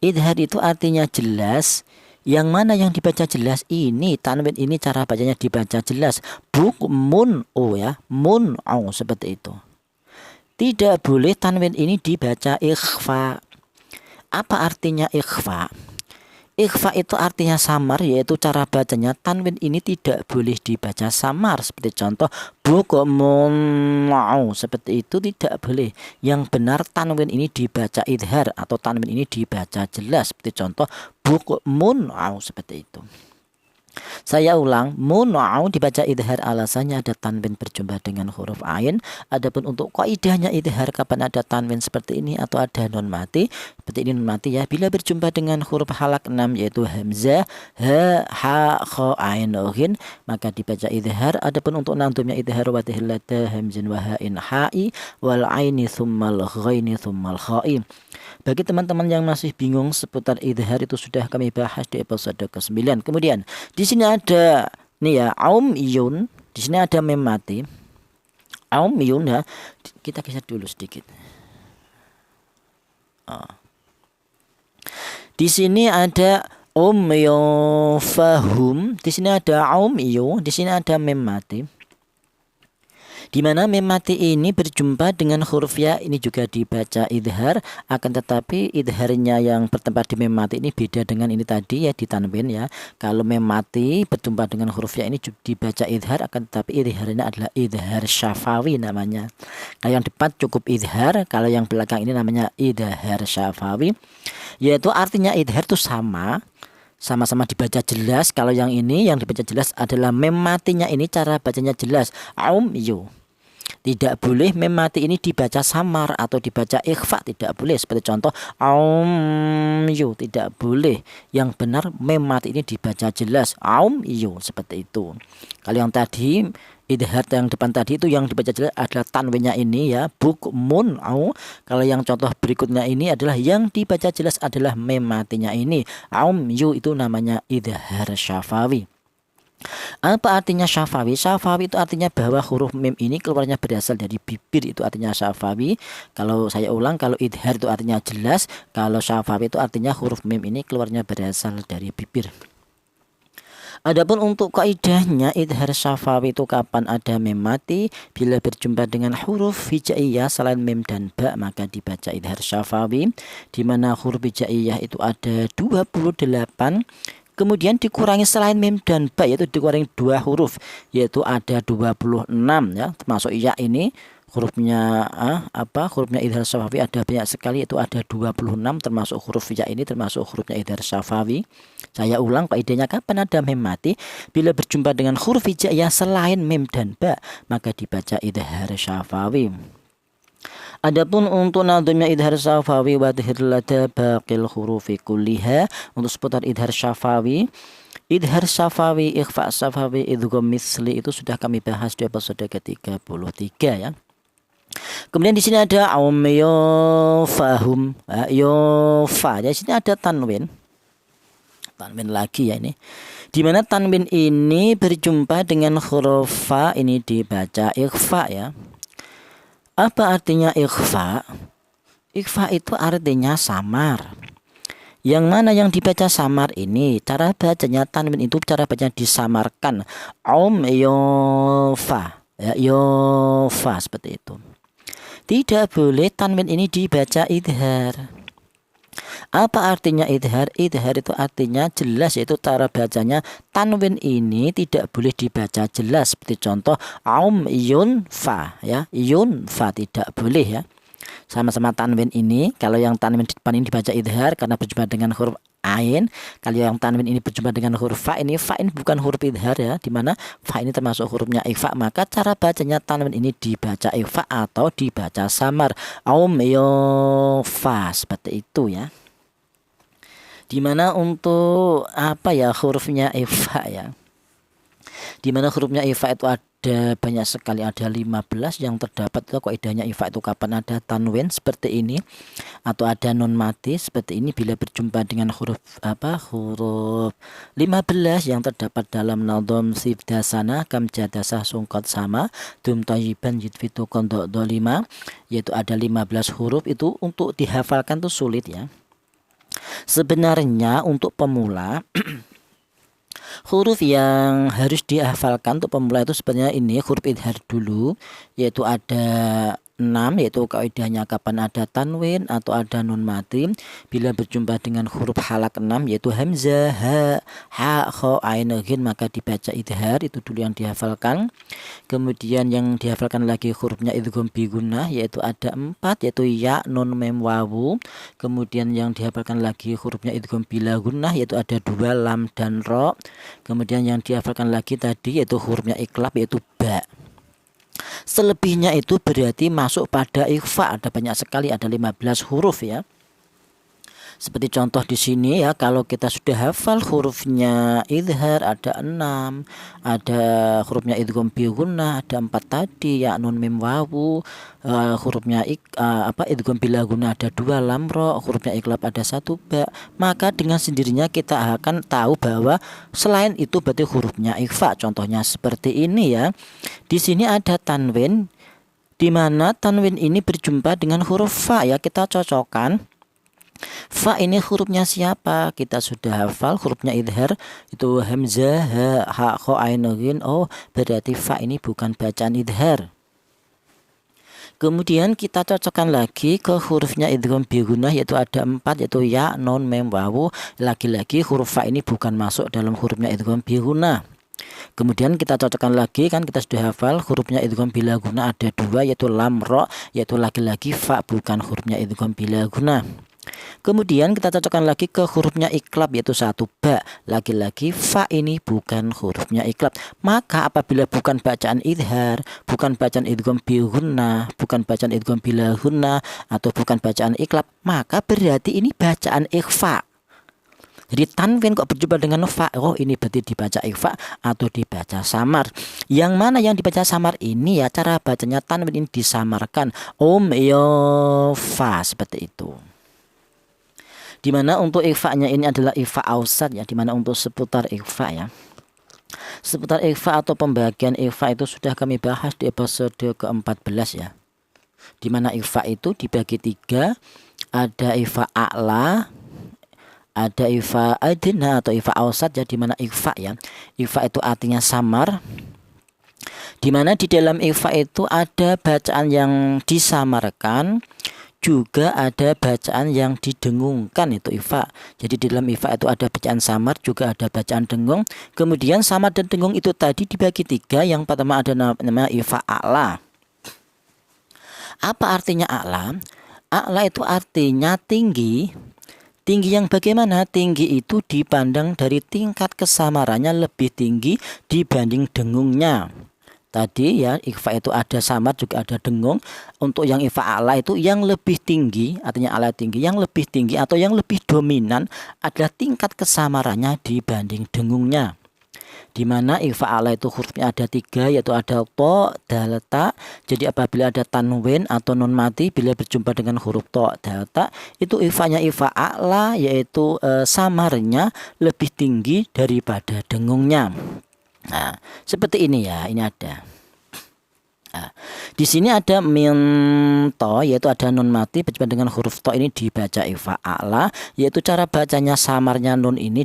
S1: Idhar itu artinya jelas. Yang mana yang dibaca jelas? Ini tanwin ini cara bacanya dibaca jelas. Bukmun o ya, mun o, seperti itu. Tidak boleh tanwin ini dibaca ikhfa. Apa artinya ikhfa? Ikhfa itu artinya samar, yaitu cara bacanya tanwin ini tidak boleh dibaca samar. Seperti contoh bukumun mau, seperti itu tidak boleh. Yang benar tanwin ini dibaca idhar atau tanwin ini dibaca jelas. Seperti contoh bukumun mau, seperti itu. Saya ulang, mun'au dibaca idhar, alasannya ada tanwin berjumpa dengan huruf ain. Adapun untuk kaidahnya idhar kapan ada tanwin seperti ini atau ada non mati, seperti ini non mati ya, bila berjumpa dengan huruf halak 6 yaitu hamzah, ha, ha, kha, ain, ghin, maka dibaca idhar. Adapun untuk nantumnya idhar wa tahlata hamzin wa ha'in ha'i wal aini thummal ghaini thummal kha'i. Bagi teman-teman yang masih bingung seputar idhar itu sudah kami bahas di episode ke-9. Kemudian di sini ada Nih ya, aumiyun. Di sini ada mem mati. Aumiyun ya. Kita geser dulu sedikit. Di sini ada umyun fahum. Di sini ada aumiyun. Di sini ada mem mati. Di mana mem mati ini berjumpa dengan huruf ya, ini juga dibaca idhar, akan tetapi idharnya yang bertempat di mem mati ini beda dengan ini tadi ya, di tanwin ya. Kalau mem mati berjumpa dengan huruf ya ini dibaca idhar, akan tetapi idharnya adalah idhar syafawi namanya. Kalau yang depan cukup idhar, kalau yang belakang ini namanya idhar syafawi, yaitu artinya idhar itu sama-sama dibaca jelas. Kalau yang ini yang dibaca jelas adalah mem matinya ini cara bacanya jelas, aumyu. Tidak boleh mem mati ini dibaca samar atau dibaca ikhfa, tidak boleh. Seperti contoh aumyu, tidak boleh. Yang benar mem mati ini dibaca jelas, aumyu, seperti itu. Kalau yang tadi idhar yang depan tadi itu yang dibaca jelas adalah tanwinnya ini ya, bukmun au. Kalau yang contoh berikutnya ini adalah yang dibaca jelas adalah mem matinya ini, aumyu, itu namanya idhar syafawi. Apa artinya syafawi? Syafawi itu artinya bahwa huruf mim ini keluarnya berasal dari bibir, itu artinya syafawi. Kalau saya ulang, kalau idhar itu artinya jelas, kalau syafawi itu artinya huruf mim ini keluarnya berasal dari bibir. Adapun untuk kaidahnya idhar syafawi itu kapan ada mim mati? Bila berjumpa dengan huruf hijaiyah selain mim dan ba, maka dibaca idhar syafawi, di mana huruf hijaiyah itu ada 28. Kemudian dikurangi selain mim dan ba, yaitu dikurangi 2 huruf, yaitu ada 26 ya, termasuk ya ini hurufnya hurufnya idhar syafawi ada banyak sekali, itu ada 26 termasuk huruf ya ini termasuk hurufnya idhar syafawi. Saya ulang, kaidahnya kapan ada mim mati? Bila berjumpa dengan huruf hijaiyah selain mim dan ba, maka dibaca idhar syafawi. Adapun untuk nadhumnya idhar syafawi wa dhir lada baqil hurufi kulliha, untuk seputar idhar syafawi, ikhfa syafawi, idgham misli, itu sudah kami bahas di episode ke-33 ya. Kemudian di sini ada aumyo fahum, fa. Di sini ada tanwin lagi ya ini. Di mana tanwin ini berjumpa dengan huruf fa, ini dibaca ikhfa ya. Apa artinya ikhfa? Ikhfa itu artinya samar. Yang mana yang dibaca samar ini, cara bacanya tanwin itu cara bacanya disamarkan. Yofa, ya, yofa, seperti itu. Tidak boleh tanwin ini dibaca idhar. Apa artinya idhar? Idhar itu artinya jelas, yaitu cara bacanya tanwin ini tidak boleh dibaca jelas. Seperti contoh yunfa ya, yunfa tidak boleh ya. Sama-sama tanwin ini, kalau yang tanwin di depan ini dibaca idhar karena berjumpa dengan huruf ain. Kalau yang tanwin ini berjumpa dengan huruf fa ini bukan huruf idhar ya, dimana fa ini termasuk hurufnya ikhfa, maka cara bacanya tanwin ini dibaca ikhfa atau dibaca samar, yofa, seperti itu ya. Dimana untuk hurufnya ikhfa ya, dimana hurufnya ikhfa itu ada banyak sekali, ada 15 yang terdapat. Itu kaidahnya ikhfa itu kapan ada tanwin seperti ini atau ada non mati seperti ini, bila berjumpa dengan huruf 15 yang terdapat dalam nadhom sibdasana kam jadasah sungkot sama dum tayyiban yidfitu kondok dolima, yaitu ada 15 huruf. Itu untuk dihafalkan tuh sulit ya. Sebenarnya untuk pemula huruf yang harus dihafalkan untuk pemula itu sebenarnya ini huruf idhar dulu, yaitu ada 6, yaitu kaidahnya kapan ada tanwin atau ada nun mati. Bila berjumpa dengan huruf halak 6, yaitu hamzah, ha, kha, ain, ghin, maka dibaca idhar. Itu dulu yang dihafalkan. Kemudian yang dihafalkan lagi hurufnya idgham bi gunnah, yaitu ada 4, yaitu ya, nun, mem, wawu. Kemudian yang dihafalkan lagi hurufnya idgham bila gunnah, yaitu ada 2, lam dan ro. Kemudian yang dihafalkan lagi tadi yaitu hurufnya iklab, yaitu ba. Selebihnya itu berarti masuk pada ikhfa, ada banyak sekali, ada 15 huruf ya. Seperti contoh di sini ya, kalau kita sudah hafal hurufnya idhar ada 6, ada hurufnya idgham bi gunnah ada 4 tadi ya, nun mim wawu, hurufnya idgham bila gunnah ada 2, lam ra, hurufnya iqlab ada 1 ba. Maka dengan sendirinya kita akan tahu bahwa selain itu berarti hurufnya ikhfa. Contohnya seperti ini ya. Di sini ada tanwin, di mana tanwin ini berjumpa dengan huruf fa ya, kita cocokkan. Fa ini hurufnya siapa? Kita sudah hafal hurufnya idhar itu hamzah, ha, kha, ain, ghin. Oh, berarti fa ini bukan bacaan idhar. Kemudian kita cocokkan lagi ke hurufnya idgham bi gunnah, yaitu ada 4, yaitu ya, nun, mim, wawu. Lagi-lagi huruf fa ini bukan masuk dalam hurufnya idgham bi gunnah. Kemudian kita cocokkan lagi, kan kita sudah hafal hurufnya idgham bila gunnah ada 2, yaitu lam, ra, yaitu lagi-lagi fa bukan hurufnya idgham bila gunnah. Kemudian kita cocokkan lagi ke hurufnya iqlab, yaitu 1 ba. Lagi-lagi fa ini bukan hurufnya iqlab. Maka apabila bukan bacaan idhar, bukan bacaan idgham bi gunnah, bukan bacaan idgham bila gunnah, atau bukan bacaan iqlab, maka berarti ini bacaan ikhfa. Jadi tanwin kok berjumpa dengan fa, oh ini berarti dibaca ikhfa atau dibaca samar. Yang mana yang dibaca samar ini ya, cara bacanya tanwin ini disamarkan, fa, seperti itu. Dimana untuk ikhfa-nya ini adalah ikhfa ausat ya, dimana untuk seputar ikhfa ya. Seputar ikhfa atau pembagian ikhfa itu sudah kami bahas di episode ke-14 ya. Dimana ikhfa itu dibagi 3, ada ikhfa a'la, ada ikhfa adna atau ikhfa ausat ya, dimana ikhfa ya. Ikhfa itu artinya samar. Dimana di dalam ikhfa itu ada bacaan yang disamarkan, juga ada bacaan yang didengungkan, itu ikhfa. Jadi di dalam ikhfa itu ada bacaan samar, juga ada bacaan dengung. Kemudian samar dan dengung itu tadi dibagi 3. Yang pertama ada nama ikhfa a'la. Apa artinya a'la? A'la itu artinya tinggi. Tinggi yang bagaimana? Tinggi itu dipandang dari tingkat kesamarannya lebih tinggi dibanding dengungnya. Tadi ya, ikhfa itu ada samar juga ada dengung. Untuk yang ikhfa a'la itu yang lebih tinggi, artinya a'la tinggi, yang lebih tinggi atau yang lebih dominan adalah tingkat kesamarannya dibanding dengungnya. Dimana ikhfa a'la itu hurufnya ada 3, yaitu ada to, dal, ta. Jadi apabila ada tanwin atau nun mati bila berjumpa dengan huruf to, dal, ta, itu ikhfanya ikhfa a'la, yaitu samarnya lebih tinggi daripada dengungnya. Nah, seperti ini ya, ini ada. Nah, di sini ada min to, yaitu ada nun mati berjumpa dengan huruf to, ini dibaca ikhfa a'la, yaitu cara bacanya samarnya nun ini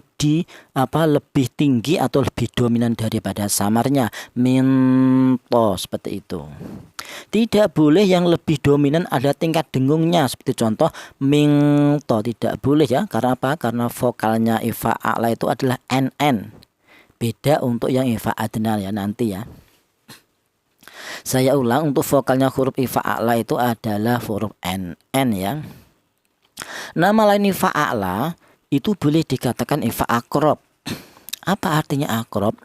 S1: lebih tinggi atau lebih dominan daripada samarnya. Min to, seperti itu. Tidak boleh yang lebih dominan ada tingkat dengungnya, seperti contoh min to, tidak boleh ya. Karena apa? Karena vokalnya ikhfa a'la itu adalah nn. Beda untuk yang ikhfa adna ya, nanti ya. Saya ulang, untuk vokalnya huruf ikhfa a'la itu adalah huruf n ya. Nama lain ikhfa a'la itu boleh dikatakan ikhfa akrob. Apa artinya akrob?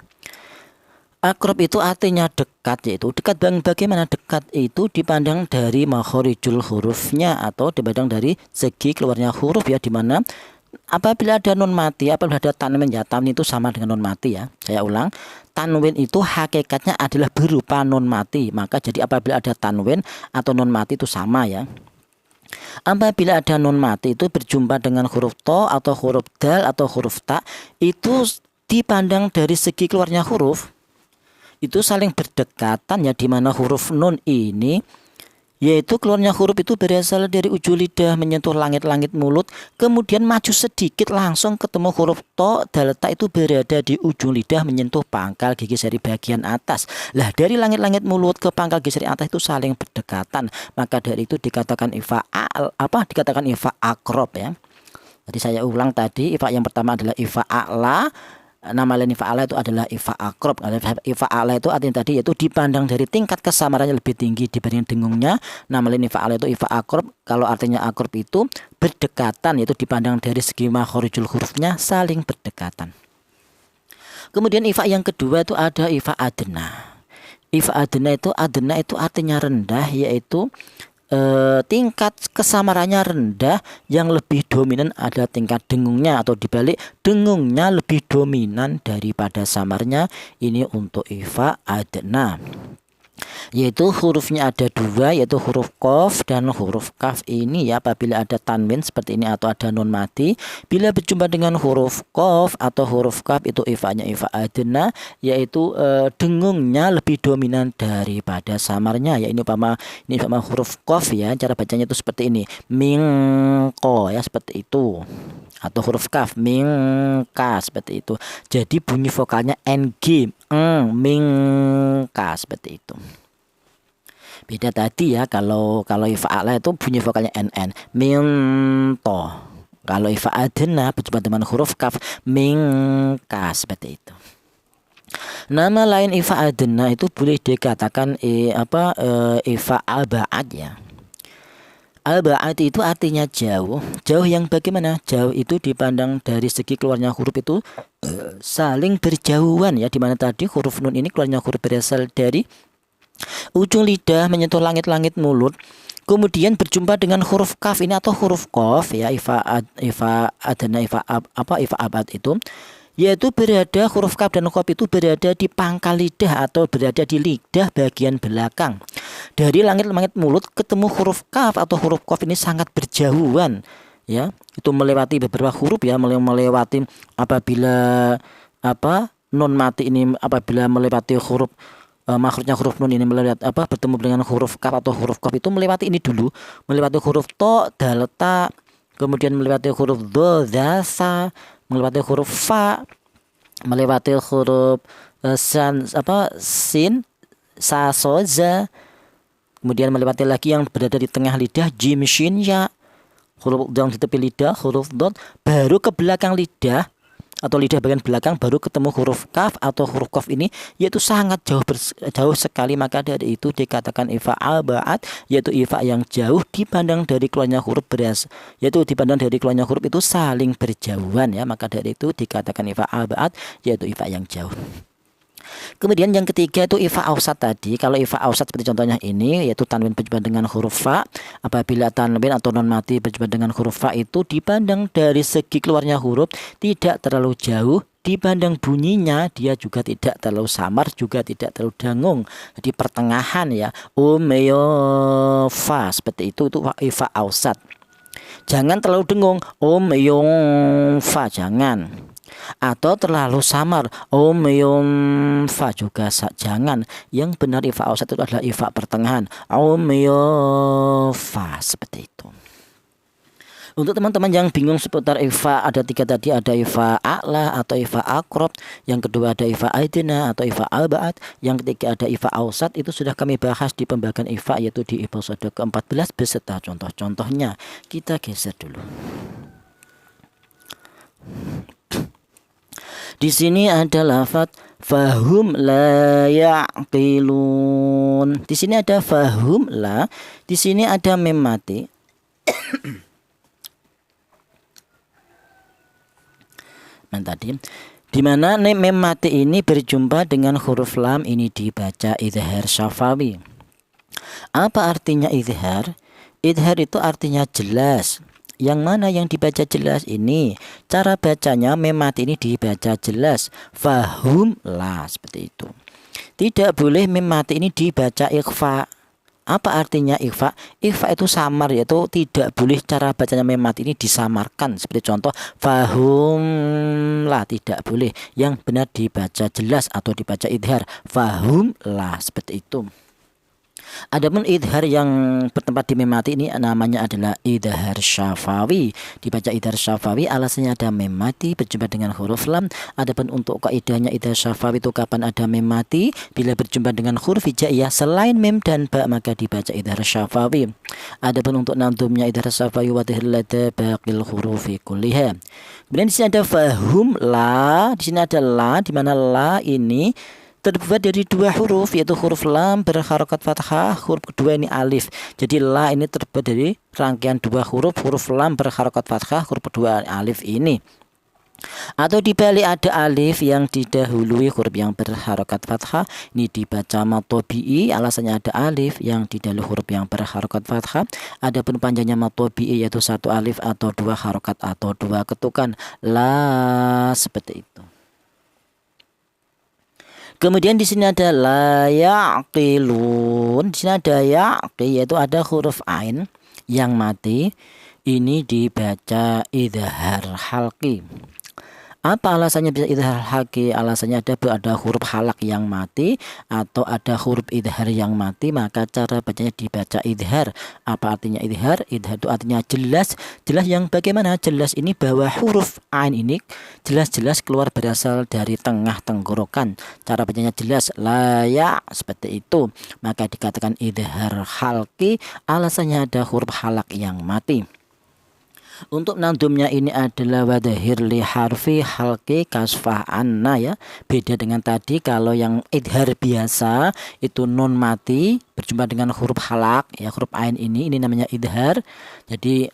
S1: Akrob itu artinya dekat, yaitu dekat. Bagaimana dekat itu? Dipandang dari makhorijul hurufnya atau dipandang dari segi keluarnya huruf ya, dimana apabila ada nun mati, apabila ada tanwin ya, tanwin itu sama dengan nun mati ya. Saya ulang, tanwin itu hakikatnya adalah berupa nun mati. Maka jadi apabila ada tanwin atau nun mati itu sama ya. Apabila ada nun mati itu berjumpa dengan huruf to atau huruf dal atau huruf ta, itu dipandang dari segi keluarnya huruf itu saling berdekatan ya, dimana huruf nun ini yaitu keluarnya huruf itu berasal dari ujung lidah menyentuh langit-langit mulut, kemudian maju sedikit langsung ketemu huruf to, dal, ta itu berada di ujung lidah menyentuh pangkal gigi seri bagian atas. Lah dari langit-langit mulut ke pangkal gigi seri atas itu saling berdekatan, maka dari itu dikatakan ikhfa dikatakan ikhfa akrob ya. Jadi saya ulang tadi, ikhfa yang pertama adalah ikhfa a'la. Nama lain ikhfa a'la itu adalah ikhfa akrob. Ikhfa a'la itu artinya tadi yaitu dipandang dari tingkat kesamarannya lebih tinggi dibanding dengungnya. Nama lain ikhfa a'la itu ikhfa akrob. Kalau artinya akrob itu berdekatan, yaitu dipandang dari segi makhorijul hurufnya saling berdekatan. Kemudian ikhfa yang kedua itu ada ikhfa adna. Ikhfa adna itu artinya rendah, yaitu tingkat kesamarannya rendah, yang lebih dominan ada tingkat dengungnya, atau dibalik dengungnya lebih dominan daripada samarnya. Ini untuk ifa adna, yaitu hurufnya ada dua, yaitu huruf qaf dan huruf kaf. Ini ya, apabila ada tanwin seperti ini atau ada nun mati, bila berjumpa dengan huruf qaf atau huruf kaf, itu ifanya ifa adna, yaitu dengungnya lebih dominan daripada samarnya. Ya, ini umpama huruf qaf ya, cara bacanya itu seperti ini, mingko ya, seperti itu. Atau huruf kaf mingka, seperti itu. Jadi bunyi vokalnya ng, mingka, seperti itu. Beda tadi ya, kalau ifa a'la itu bunyi vokalnya nn, minto. Kalau ifa adna berjumpa dengan huruf kaf mingka, seperti itu. Nama lain ifa adna itu boleh dikatakan ifa al-ba'ad ya. Al-ba'ad itu artinya jauh. Jauh yang bagaimana? Jauh itu dipandang dari segi keluarnya huruf itu saling berjauhan ya. Dimana tadi huruf nun ini keluarnya huruf berasal dari ujung lidah menyentuh langit-langit mulut, kemudian berjumpa dengan huruf kaf ini atau huruf qaf ya, ifa adna, ifa abad itu, yaitu berada huruf kaf dan qaf itu berada di pangkal lidah atau berada di lidah bagian belakang. Dari langit-langit mulut ketemu huruf kaf atau huruf qaf ini sangat berjauhan ya. Itu melewati beberapa huruf ya, melewati apabila nun mati ini, apabila melewati huruf makhrajnya huruf nun ini bertemu dengan huruf kaf atau huruf qaf itu melewati ini dulu, melewati huruf to, dal, ta, kemudian melewati huruf dho, dha, sa, melewati huruf fa, melewati huruf sin, sa, so, za, kemudian melewati lagi yang berada di tengah lidah, jim, shin, ya, huruf yang di tepi lidah, huruf dot, baru ke belakang lidah atau lidah bagian belakang baru ketemu huruf kaf atau huruf qaf ini, yaitu sangat jauh sekali. Maka dari itu dikatakan ifa al-ba'ad, yaitu ifa yang jauh dipandang dari keluarnya huruf itu saling berjauhan ya. Maka dari itu dikatakan ifa al-ba'ad, yaitu ifa yang jauh. Kemudian yang ketiga itu ifa ausat tadi. Kalau ifa ausat seperti contohnya ini, yaitu tanwin berjumpa dengan huruf fa. Apabila tanwin atau non mati berjumpa dengan huruf fa itu dipandang dari segi keluarnya huruf tidak terlalu jauh, dipandang bunyinya dia juga tidak terlalu samar, juga tidak terlalu dangung, di pertengahan ya, fa, seperti itu ifa ausat. Jangan terlalu dengung, fa, jangan. Atau terlalu samar, fa, juga jangan. Yang benar ifa ausat itu adalah ifa pertengahan, fa, seperti itu. Untuk teman-teman yang bingung seputar ifa, ada tiga tadi, ada ifa a'la atau ifa aqrab, yang kedua ada ifa adna atau ifa al-ba'ad, yang ketiga ada ifa ausat. Itu sudah kami bahas di pembagian ifa, yaitu di episode ke-14 beserta contoh-contohnya. Kita geser dulu. Di sini ada lafaz fahum la ya'qilun. Di sini ada fahum la, di sini ada mem mati. Tadi di mana mem mati ini berjumpa dengan huruf lam, ini dibaca idhar syafawi. Apa artinya idhar? Idhar itu artinya jelas. Yang mana yang dibaca jelas ini? Cara bacanya mem mati ini dibaca jelas, fahum la, seperti itu. Tidak boleh mem mati ini dibaca ikhfa. Apa artinya ikhfa? Ikhfa itu samar, yaitu tidak boleh cara bacanya mem mati ini disamarkan. Seperti contoh fahum la, tidak boleh. Yang benar dibaca jelas atau dibaca idhar, fahum la, seperti itu. Adapun idhar yang bertempat di mem mati ini namanya adalah idhar syafawi. Dibaca idhar syafawi alasannya ada mem mati berjumpa dengan huruf lam. Adapun untuk kaidahnya idhar syafawi itu kapan ada mem mati? Bila berjumpa dengan huruf hijaiyah selain mem dan ba, maka dibaca idhar syafawi. Adapun untuk nadumnya idhar syafawi wa dhihlata baqil hurufi kulliha. Kemudian di sini ada fahum la, di sini ada la, di mana la ini terbuat dari dua huruf, yaitu huruf lam berharokat fathah, huruf kedua ini alif. Jadi la ini terbuat dari rangkaian dua huruf, huruf lam berharokat fathah, huruf kedua alif ini. Atau dibalik ada alif yang didahului huruf yang berharokat fathah, ini dibaca matobi'i, alasannya ada alif yang didahului huruf yang berharokat fathah. Adapun panjangnya matobi'i yaitu 1 alif atau 2 harokat atau 2 ketukan. La, seperti itu. Kemudian di sini ada la yaqilun. Di sini ada yaqi, yaitu ada huruf ain yang mati. Ini dibaca idhar halqi. Apa alasannya bisa idhar halqi? Alasannya ada huruf halak yang mati atau ada huruf idhar yang mati, maka cara bacanya dibaca idhar. Apa artinya idhar? Idhar itu artinya jelas. Jelas yang bagaimana? Jelas ini bahwa huruf ain ini jelas-jelas keluar berasal dari tengah tenggorokan. Cara bacanya jelas, layak, seperti itu. Maka dikatakan idhar halqi, alasannya ada huruf halak yang mati. Untuk nadumnya ini adalah wadahir li harfi halqi kasfah anna ya. Beda dengan tadi, kalau yang idhar biasa itu nun mati berjumpa dengan huruf halak ya, huruf ain ini namanya idhar. Jadi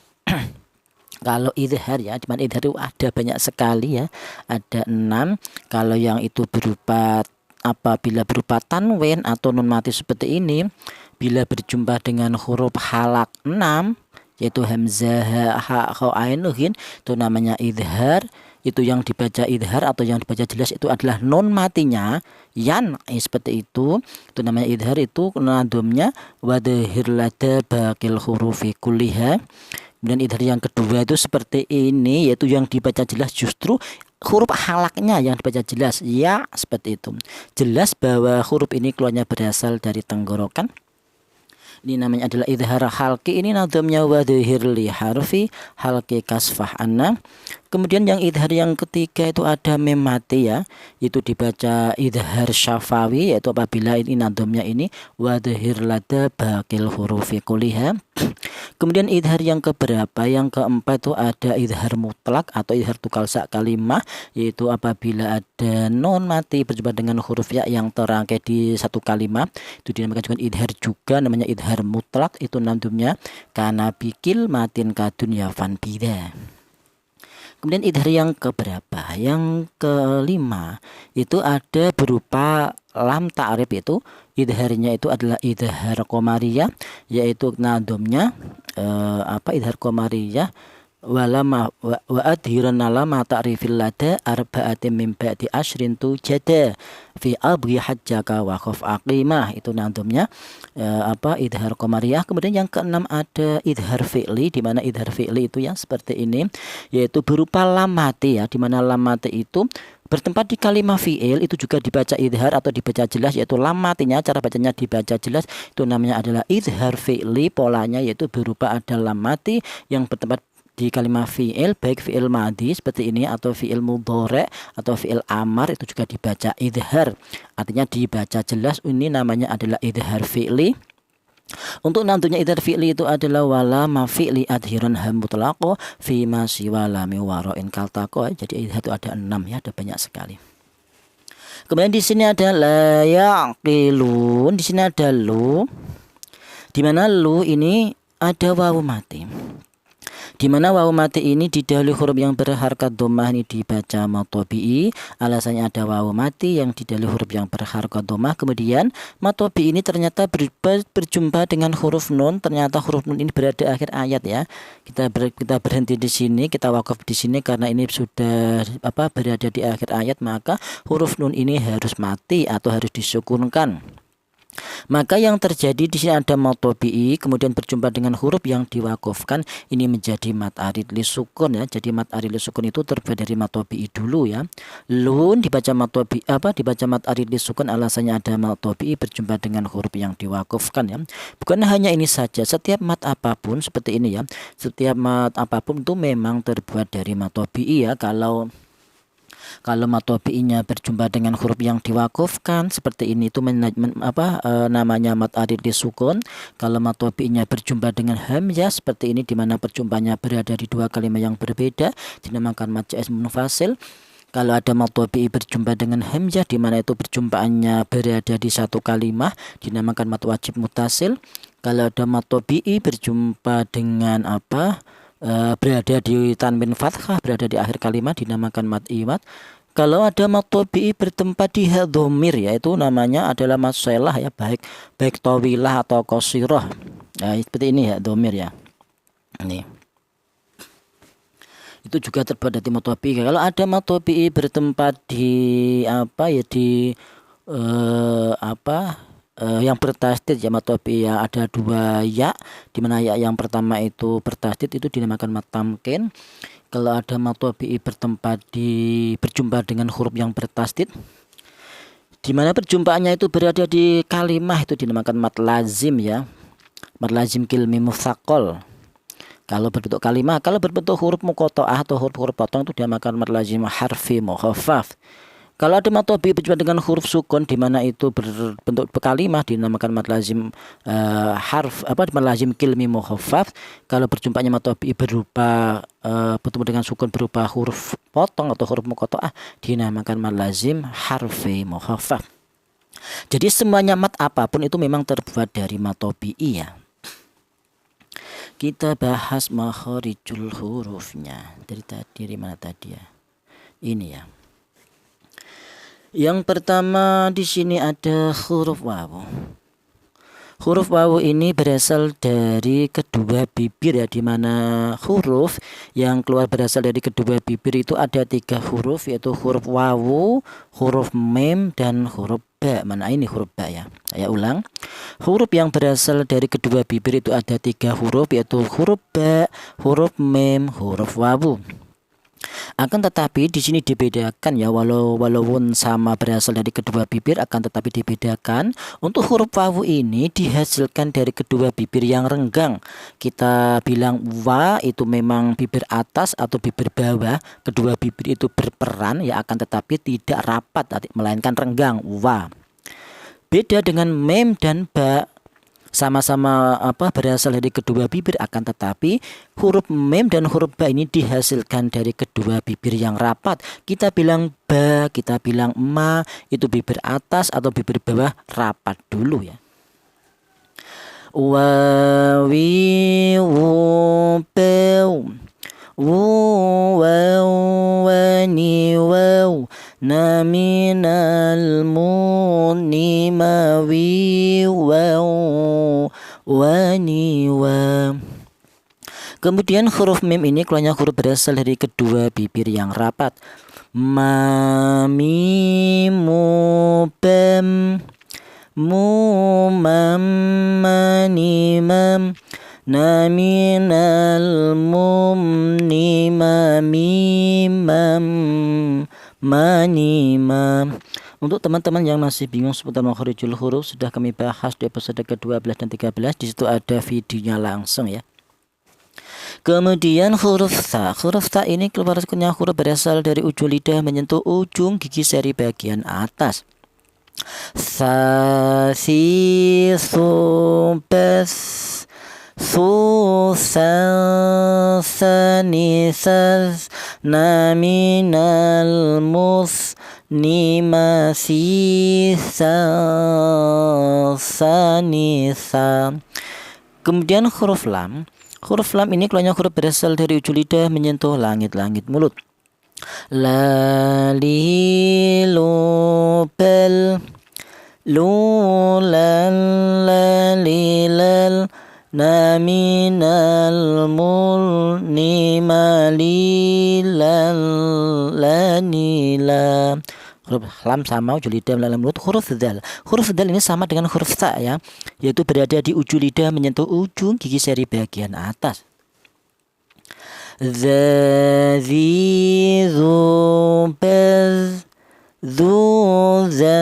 S1: kalau idhar ya, dimana idhar itu ada banyak sekali ya, ada 6. Kalau yang itu berupa apabila berupa tanwin atau nun mati seperti ini, bila berjumpa dengan huruf halak 6 yaitu hamzah, ha, kha, ain, ghin, itu namanya idhar. Itu yang dibaca idhar atau yang dibaca jelas itu adalah nun matinya yan, seperti itu namanya idhar. Itu nadumnya wadhir lada baqil hurufi kulliha. Kemudian idhar yang kedua itu seperti ini, yaitu yang dibaca jelas justru huruf halaknya yang dibaca jelas ya, seperti itu. Jelas bahwa huruf ini keluarnya berasal dari tenggorokan. Ini namanya adalah idhar halqi. Ini nadamnya wadhir li harfi halqi kasfah anna. Kemudian yang idhar yang ketiga itu ada mem mati ya, itu dibaca idhar syafawi, yaitu apabila ini nadamnya ini wadhir lada baqil hurufi kulliha. Kemudian idhar yang keberapa? Yang keempat itu ada idhar mutlak atau idhar tukal sak kalimah, yaitu apabila ada non mati berjumpa dengan huruf ya yang terangkai di satu kalimat, itu dinamakan juga idhar juga, namanya idhar mutlak. Itu nadumnya kana bikil matin kadunya fan bida. Kemudian idhar yang keberapa? Yang kelima itu ada berupa lam ta'rif, itu idharnya itu adalah idhar qamariyah, yaitu nadumnya idhar qamariyah walama wa adhiran lama ta'rifil lada arba'atin min ba'di asyrin tu jada fi abri hajjaka wa khaf aqimah. Itu nadumnya idhar qamariyah. Kemudian yang keenam ada idhar fi'li, di mana idhar fi'li itu yang seperti ini, yaitu berupa lam mati ya, di mana lam mati itu bertempat di kalimat fi'il, itu juga dibaca idhar atau dibaca jelas, yaitu lam matinya cara bacanya dibaca jelas, itu namanya adalah idhar fi'li. Polanya yaitu berupa ada lam mati yang bertempat di kalimat fi'il, baik fi'il madhi seperti ini atau fi'il mudhari' atau fi'il amar, itu juga dibaca idhar, artinya dibaca jelas. Ini namanya adalah idhar fi'li. Untuk nantunya idhar fi'li itu adalah wala ma fi'li adhiran ham mutlaqo fi ma siwa lam wara'in kaltaqo. Jadi idhar itu ada 6 ya, ada banyak sekali. Kemudian di sini ada la yaqilun, di sini ada lu, di mana lu ini ada wawu mati, di mana wawu mati ini didahului huruf yang berharkat dhammah, ini dibaca matobi'i. Alasannya ada wawu mati yang didahului huruf yang berharkat dhammah. Kemudian matobi'i ini ternyata berjumpa dengan huruf nun. Ternyata huruf nun ini berada akhir ayat ya. Kita berhenti di sini, kita wakaf di sini karena ini sudah berada di akhir ayat, maka huruf nun ini harus mati atau harus disukunkan. Maka yang terjadi di sini ada matobi'i kemudian berjumpa dengan huruf yang diwakafkan, ini menjadi mat arid li sukun ya. Jadi mat arid li sukun itu terbuat dari matobi'i dulu ya. Lun dibaca matobi'i dibaca mat arid li sukun, alasannya ada matobi'i berjumpa dengan huruf yang diwakafkan ya. Bukan hanya ini saja, setiap mat apapun seperti ini ya, setiap mat apapun itu memang terbuat dari matobi'i ya. Kalau matobi'inya berjumpa dengan huruf yang diwakafkan seperti ini, itu namanya mat arid li sukun. Kalau matobi'inya berjumpa dengan hamzah seperti ini, di mana perjumpaannya berada di dua kalimat yang berbeda, dinamakan mat jaiz munfasil. Kalau ada matobi'i berjumpa dengan hamzah, di mana itu perjumpaannya berada di satu kalimat, dinamakan mat wajib mutasil. Kalau ada matobi'i berjumpa dengan berada di tanwin fathah, berada di akhir kalimat dinamakan mad iwad. Kalau ada mad tabi'i bertempat di dhamir, yaitu namanya adalah mad shelah ya, baik tawilah atau qasirah. Nah, seperti ini ya dhamir ya. Ini. Itu juga terbuat dari mad tabi'i. Kalau ada mad tabi'i bertempat di yang bertasdid ya, mad tabi'i ya, ada dua ya, di mana ya yang pertama itu bertasdid itu dinamakan mad tamkin. Kalau ada mad tabi'i berjumpa dengan huruf yang bertasdid, di mana perjumpaannya itu berada di kalimah, itu dinamakan mad lazim ya, mad lazim kilmi mutsaqal. Kalau berbentuk kalimah, kalau berbentuk huruf muqatta'ah atau huruf potong itu dinamakan mad lazim harfi mukhaffaf. Kalau ada mad tabi'i berjumpa dengan huruf sukun, di mana itu berbentuk kalimah, dinamakan mad lazim mad lazim kilmi mukhaffaf. Kalau berjumpanya mad tabi'i berupa bertemu dengan sukun berupa huruf potong atau huruf muqatta'ah, dinamakan mad lazim harfi mukhaffaf. Jadi semuanya mad apapun itu memang terbuat dari mad tabi'i ya. Kita bahas makharijul hurufnya. Dari mana tadi ya? Ini ya. Yang pertama di sini ada huruf wawu. Huruf wawu ini berasal dari kedua bibir ya, di mana huruf yang keluar berasal dari kedua bibir itu ada 3 huruf, yaitu huruf wawu, huruf mim, dan huruf ba. Mana ini huruf ba ya? Saya ulang. Huruf yang berasal dari kedua bibir itu ada 3 huruf, yaitu huruf ba, huruf mim, huruf wawu. Akan tetapi di sini dibedakan ya, walaupun sama berasal dari kedua bibir, akan tetapi dibedakan. Untuk huruf wawu ini dihasilkan dari kedua bibir yang renggang. Kita bilang wa itu memang bibir atas atau bibir bawah. Kedua bibir itu berperan ya, akan tetapi tidak rapat melainkan renggang, wa. Beda dengan mem dan ba, sama-sama berasal dari kedua bibir, akan tetapi huruf mim dan huruf ba ini dihasilkan dari kedua bibir yang rapat. Kita bilang ba, kita bilang ma, itu bibir atas atau bibir bawah rapat dulu ya. Wawi wu pew wu waw wani waw naminal muni mawi waw wani wa. Kemudian huruf mim ini keluarnya huruf berasal dari kedua bibir yang rapat. Ma mi mu bam mu mam mani mam na minal mum ni ma mi mam mani mam. Untuk teman-teman yang masih bingung seputar makharijul huruf, sudah kami bahas di episode ke-12 dan 13. Di situ ada videonya langsung ya. Kemudian huruf ta. Huruf ta ini keluarnya huruf berasal dari ujung lidah menyentuh ujung gigi seri bagian atas. Sa, si, su, bes, su, sa, sa, ni, sas, na, minal, mus, nima, si, sa, ni, sa. Kemudian huruf lam. Huruf lam ini keluarnya huruf berasal dari ujung lidah menyentuh langit-langit mulut. La, li, lu, bel, lu, lal, la, li, lal, na, minal, mul, ni, ma, li, lal, la, ni, la. Huruf lam sama ujung lidah melalui mulut. Huruf dzal. Huruf dzal ini sama dengan huruf ta ya, yaitu berada di ujung lidah menyentuh ujung gigi seri bagian atas. Za, zi, zu, baz, zu, za,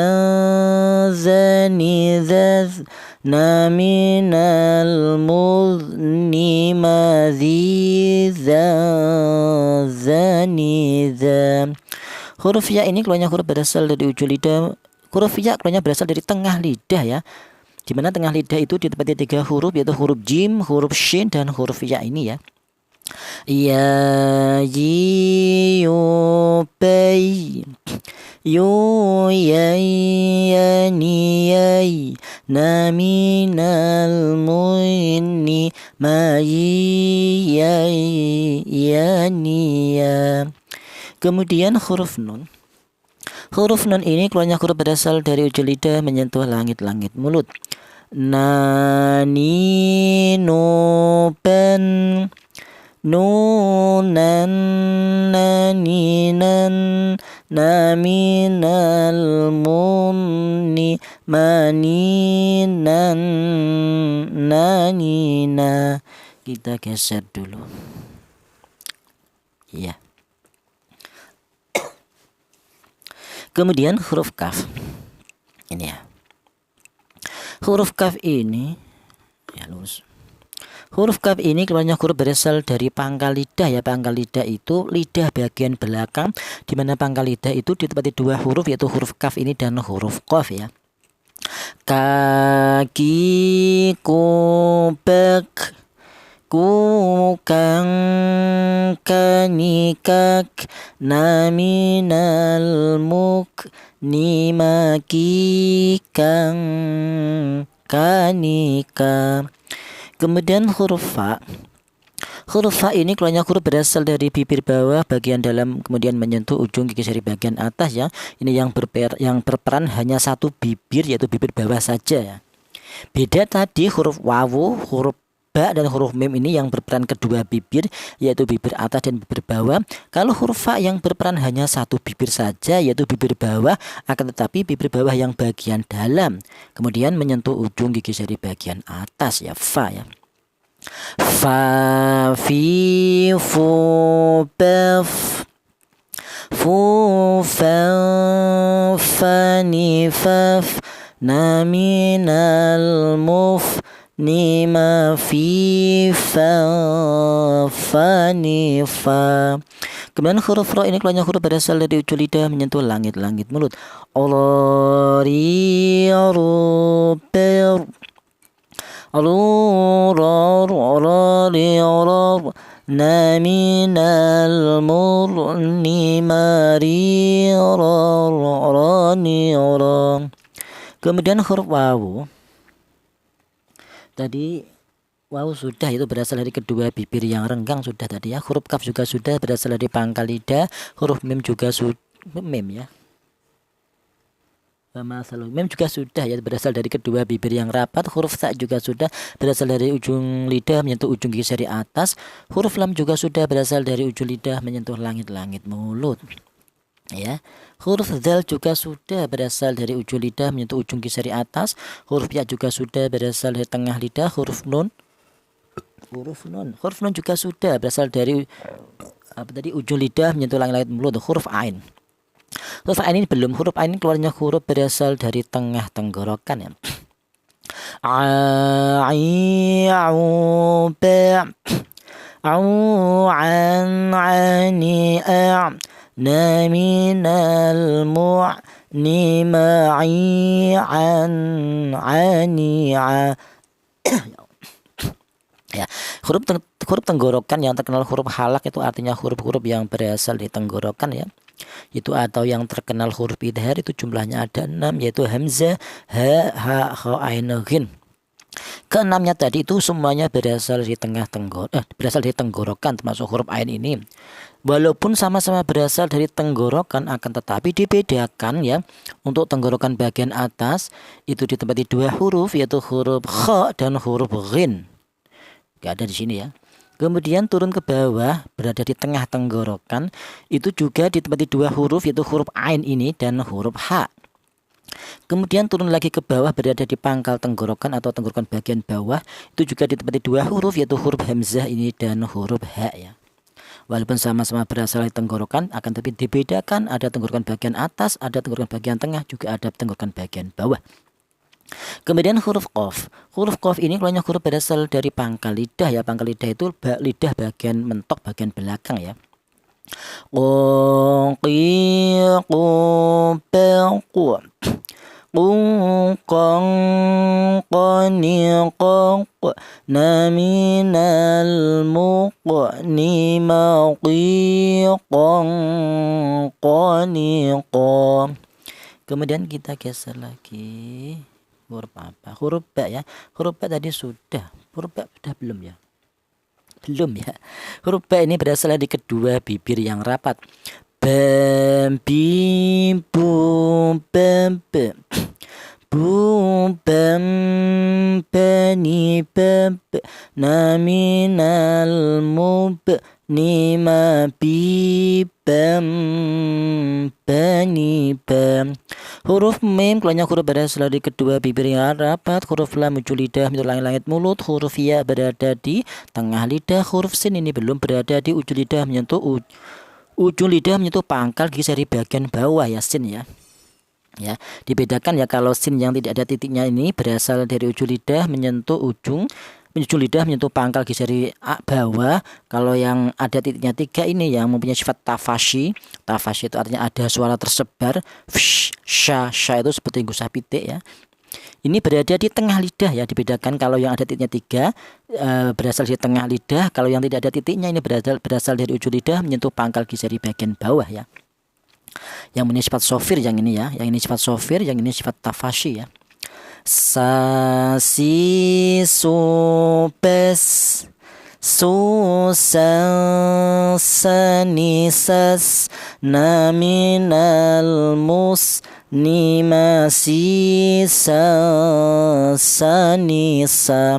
S1: zani, zaz, na, minal, muz, ni, ma, zi, za, zani, za. Huruf ya ini keluarnya huruf berasal dari ujung lidah. Huruf ya keluarnya berasal dari tengah lidah ya, di mana tengah lidah itu ditempati 3 huruf, yaitu huruf jim, huruf shin, dan huruf ya ini ya. Ya, yi, yu, pei, yu, yai, yani, yai, na, minal, muni, ya. Kemudian huruf nun. Huruf nun ini keluarnya huruf berasal dari ujung lidah menyentuh langit-langit mulut. Nani, nupen, nunan, naninan, naminal, munni, maninan, nanina. Kita geser dulu. Ya. Kemudian huruf kaf. Ini ya. Huruf kaf ini ya lurus. Huruf kaf ini keluarnya huruf berasal dari pangkal lidah ya. Pangkal lidah itu lidah bagian belakang, di mana pangkal lidah itu ditempati dua huruf yaitu huruf kaf ini dan huruf qaf ya. Kaki, kubek, kukang, kanikak, naminal, muk, nimaki, kang, kanika. Kemudian huruf fa. Huruf fa ini keluarnya huruf berasal dari bibir bawah bagian dalam kemudian menyentuh ujung gigi jari bagian atas ya. Ini yang berperan hanya satu bibir yaitu bibir bawah saja ya. Beda tadi huruf wawu, huruf ba dan huruf mim ini yang berperan kedua bibir yaitu bibir atas dan bibir bawah. Kalau huruf fa yang berperan hanya satu bibir saja yaitu bibir bawah, akan tetapi bibir bawah yang bagian dalam kemudian menyentuh ujung gigi jari bagian atas ya, fa ya. Fa, fi, fu, bef, fu, fa, fani, faf, naminal, muf, nima, fi, fa, fani, fa. Kemudian huruf ro ini keluarnya huruf berasal dari ujung lidah menyentuh langit-langit mulut. Olori, ber, naminal, murni, mari, kemudian huruf wawu. Tadi wawu sudah, itu berasal dari kedua bibir yang renggang sudah tadi ya. Huruf kaf juga sudah berasal dari pangkal lidah. Huruf mim juga mim ya. Mim juga sudah ya, berasal dari kedua bibir yang rapat. Huruf ta juga sudah berasal dari ujung lidah menyentuh ujung gigi jari atas. Huruf lam juga sudah berasal dari ujung lidah menyentuh langit-langit mulut ya. Huruf dzal juga sudah berasal dari ujung lidah menyentuh ujung gigi jari atas. Huruf ya juga sudah berasal dari tengah lidah. Huruf nun juga sudah berasal dari ujung lidah menyentuh langit-langit mulut. Huruf ain. Huruf ain ini belum. Huruf ain ini keluarnya huruf berasal dari tengah tenggorokan ya. Ai, au, ba, au, an, ani, a, naminal, mu', ni, ma'i, an, ani, a. Ya, huruf tenggorokan yang terkenal huruf halak itu artinya huruf-huruf yang berasal di tenggorokan ya. Itu atau yang terkenal huruf idhar itu jumlahnya ada 6 yaitu hamzah, ha, kha, ain, ghin. Keenamnya tadi itu semuanya berasal dari berasal dari tenggorokan termasuk huruf ain ini. Walaupun sama-sama berasal dari tenggorokan akan tetapi dibedakan ya. Untuk tenggorokan bagian atas itu ditempati dua huruf yaitu huruf kha dan huruf ghin. Gak ada di sini ya. Kemudian turun ke bawah berada di tengah tenggorokan itu juga ditempati dua huruf yaitu huruf ain ini dan huruf ha. Kemudian turun lagi ke bawah berada di pangkal tenggorokan atau tenggorokan bagian bawah itu juga ditempati dua huruf yaitu huruf hamzah ini dan huruf ha ya. Walaupun sama-sama berasal dari tenggorokan akan tapi dibedakan, ada tenggorokan bagian atas, ada tenggorokan bagian tengah, juga ada tenggorokan bagian bawah. Kemudian huruf qaf. Huruf qaf ini keluarnya huruf berasal dari pangkal lidah ya. Pangkal lidah itu lidah bagian mentok bagian belakang ya. Qi, qu, qang, qani, qaq, naminal, muqni, maqi, qang, qani, qam. Kemudian kita geser lagi. Huruf apa? Huruf ba ya. Huruf ba tadi sudah. Huruf ba sudah belum ya? Belum ya. Huruf ba ini berasal dari kedua bibir yang rapat. Bam, bim, bum, bam, bam. Bu bam bani bam naminal mub nima bi bam bani bam. Huruf mim keluarnya huruf berasal dari kedua bibir yang rapat. Huruf lam ujung lidah menyentuh langit mulut. Huruf ya berada di tengah lidah. Huruf sin ini belum berada di ujung lidah menyentuh ujung lidah menyentuh pangkal gigi dari bagian bawah ya sin ya. Ya, dibedakan ya kalau sin yang tidak ada titiknya ini berasal dari ujung lidah menyentuh ujung lidah menyentuh pangkal gigi jari bawah. Kalau yang ada titiknya 3 ini yang mempunyai sifat tafashi. Tafashi itu artinya ada suara tersebar. Fsh, sha itu seperti gusah pitik ya. Ini berada di tengah lidah ya, dibedakan kalau yang ada titiknya 3 berasal dari tengah lidah. Kalau yang tidak ada titiknya ini berasal dari ujung lidah menyentuh pangkal gigi jari bagian bawah ya. Yang ini sifat sofir yang ini ya, yang ini sifat sofir, yang ini sifat tafashi ya. Sa si su pes su sa sa ni sas na minal mus ni ma si sa sa ni sa.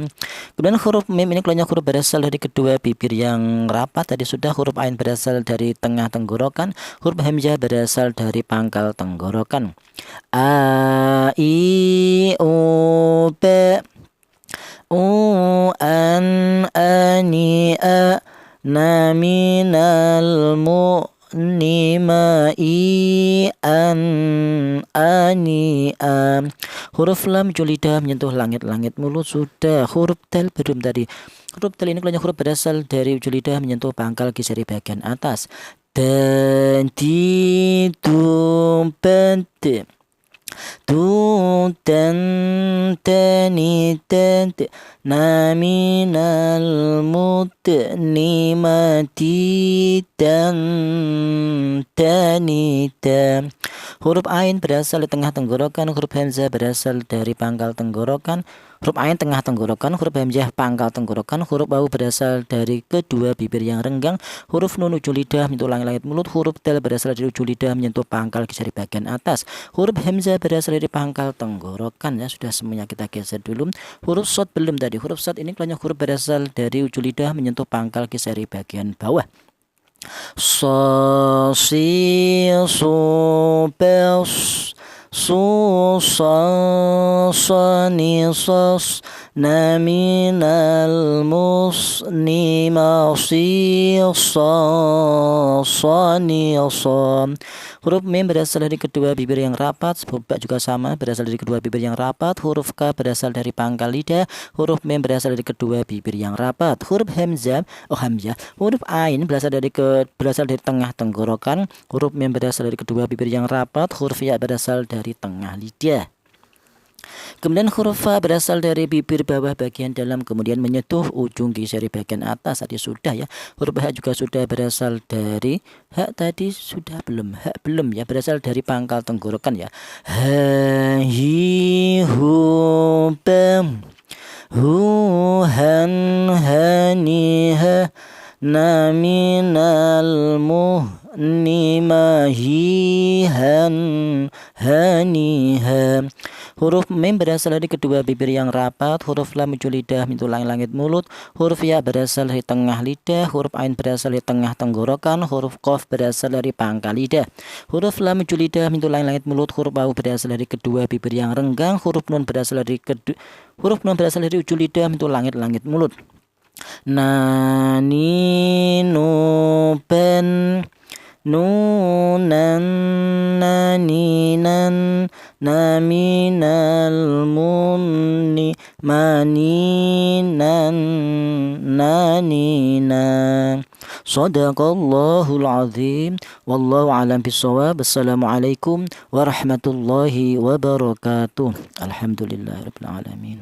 S1: Kemudian huruf mim ini keluarnya huruf berasal dari kedua bibir yang rapat. Tadi sudah huruf ain berasal dari tengah tenggorokan. Huruf hamzah berasal dari pangkal tenggorokan. A I U B U An Ani A Na Minal Mu Nima I An Ani A. Huruf lam julidah menyentuh langit-langit mulut sudah. Huruf dal belum tadi. Huruf dal ini keluarnya huruf berasal dari ujung lidah menyentuh pangkal gigi jari bagian atas. Dan di tum pente tu ten teni ten naminal mut nimati ten teni ten. Huruf ain berasal dari tengah tenggorokan. Huruf hamzah berasal dari pangkal tenggorokan. Huruf ain tengah tenggorokan. Huruf hamzah pangkal tenggorokan. Huruf waw berasal dari kedua bibir yang renggang. Huruf nun ujung lidah menyentuh langit mulut. Huruf dal berasal dari ujung lidah menyentuh pangkal gigi jari bagian atas. Huruf hamzah berasal dari pangkal tenggorokan ya. Sudah semuanya kita geser dulu. Huruf shad belum tadi. Huruf shad ini keluarnya huruf berasal dari ujung lidah menyentuh pangkal gigi jari bagian bawah. So si so pes su sa ni sos na minal mus ni ma si sa ni sa. Huruf mim berasal dari kedua bibir yang rapat. Huruf ba juga sama, berasal dari kedua bibir yang rapat. Huruf ka berasal dari pangkal lidah. Huruf mim berasal dari kedua bibir yang rapat. Huruf hamzah, huruf ain berasal dari tengah tenggorokan. Huruf mim berasal dari kedua bibir yang rapat. Huruf ya berasal dari tengah lidah. Kemudian huruf fa berasal dari bibir bawah bagian dalam kemudian menyentuh ujung gigi jari bagian atas. Tadi sudah ya. Huruf ha juga sudah berasal dari ha tadi sudah belum? Ha belum ya, berasal dari pangkal tenggorokan ya. Ha hi hu bam hu han hani ha na minal muh nima hi han hani ha. Huruf mim berasal dari kedua bibir yang rapat. Huruf lam ujung lidah menyentuh langit mulut. Huruf ya berasal dari tengah lidah. Huruf ain berasal dari tengah tenggorokan. Huruf qaf berasal dari pangkal lidah. Huruf lam ujung lidah menyentuh langit mulut. Huruf waw berasal dari kedua bibir yang renggang. Huruf nun berasal dari ujung lidah menyentuh langit mulut. Nani nu pen nunan naninan naminal munni maninan nanina. Shadaqallahul azim. Wallahu a'lam bishawab. Assalamualaikum warahmatullahi wabarakatuh. Alhamdulillahirabbil alamin.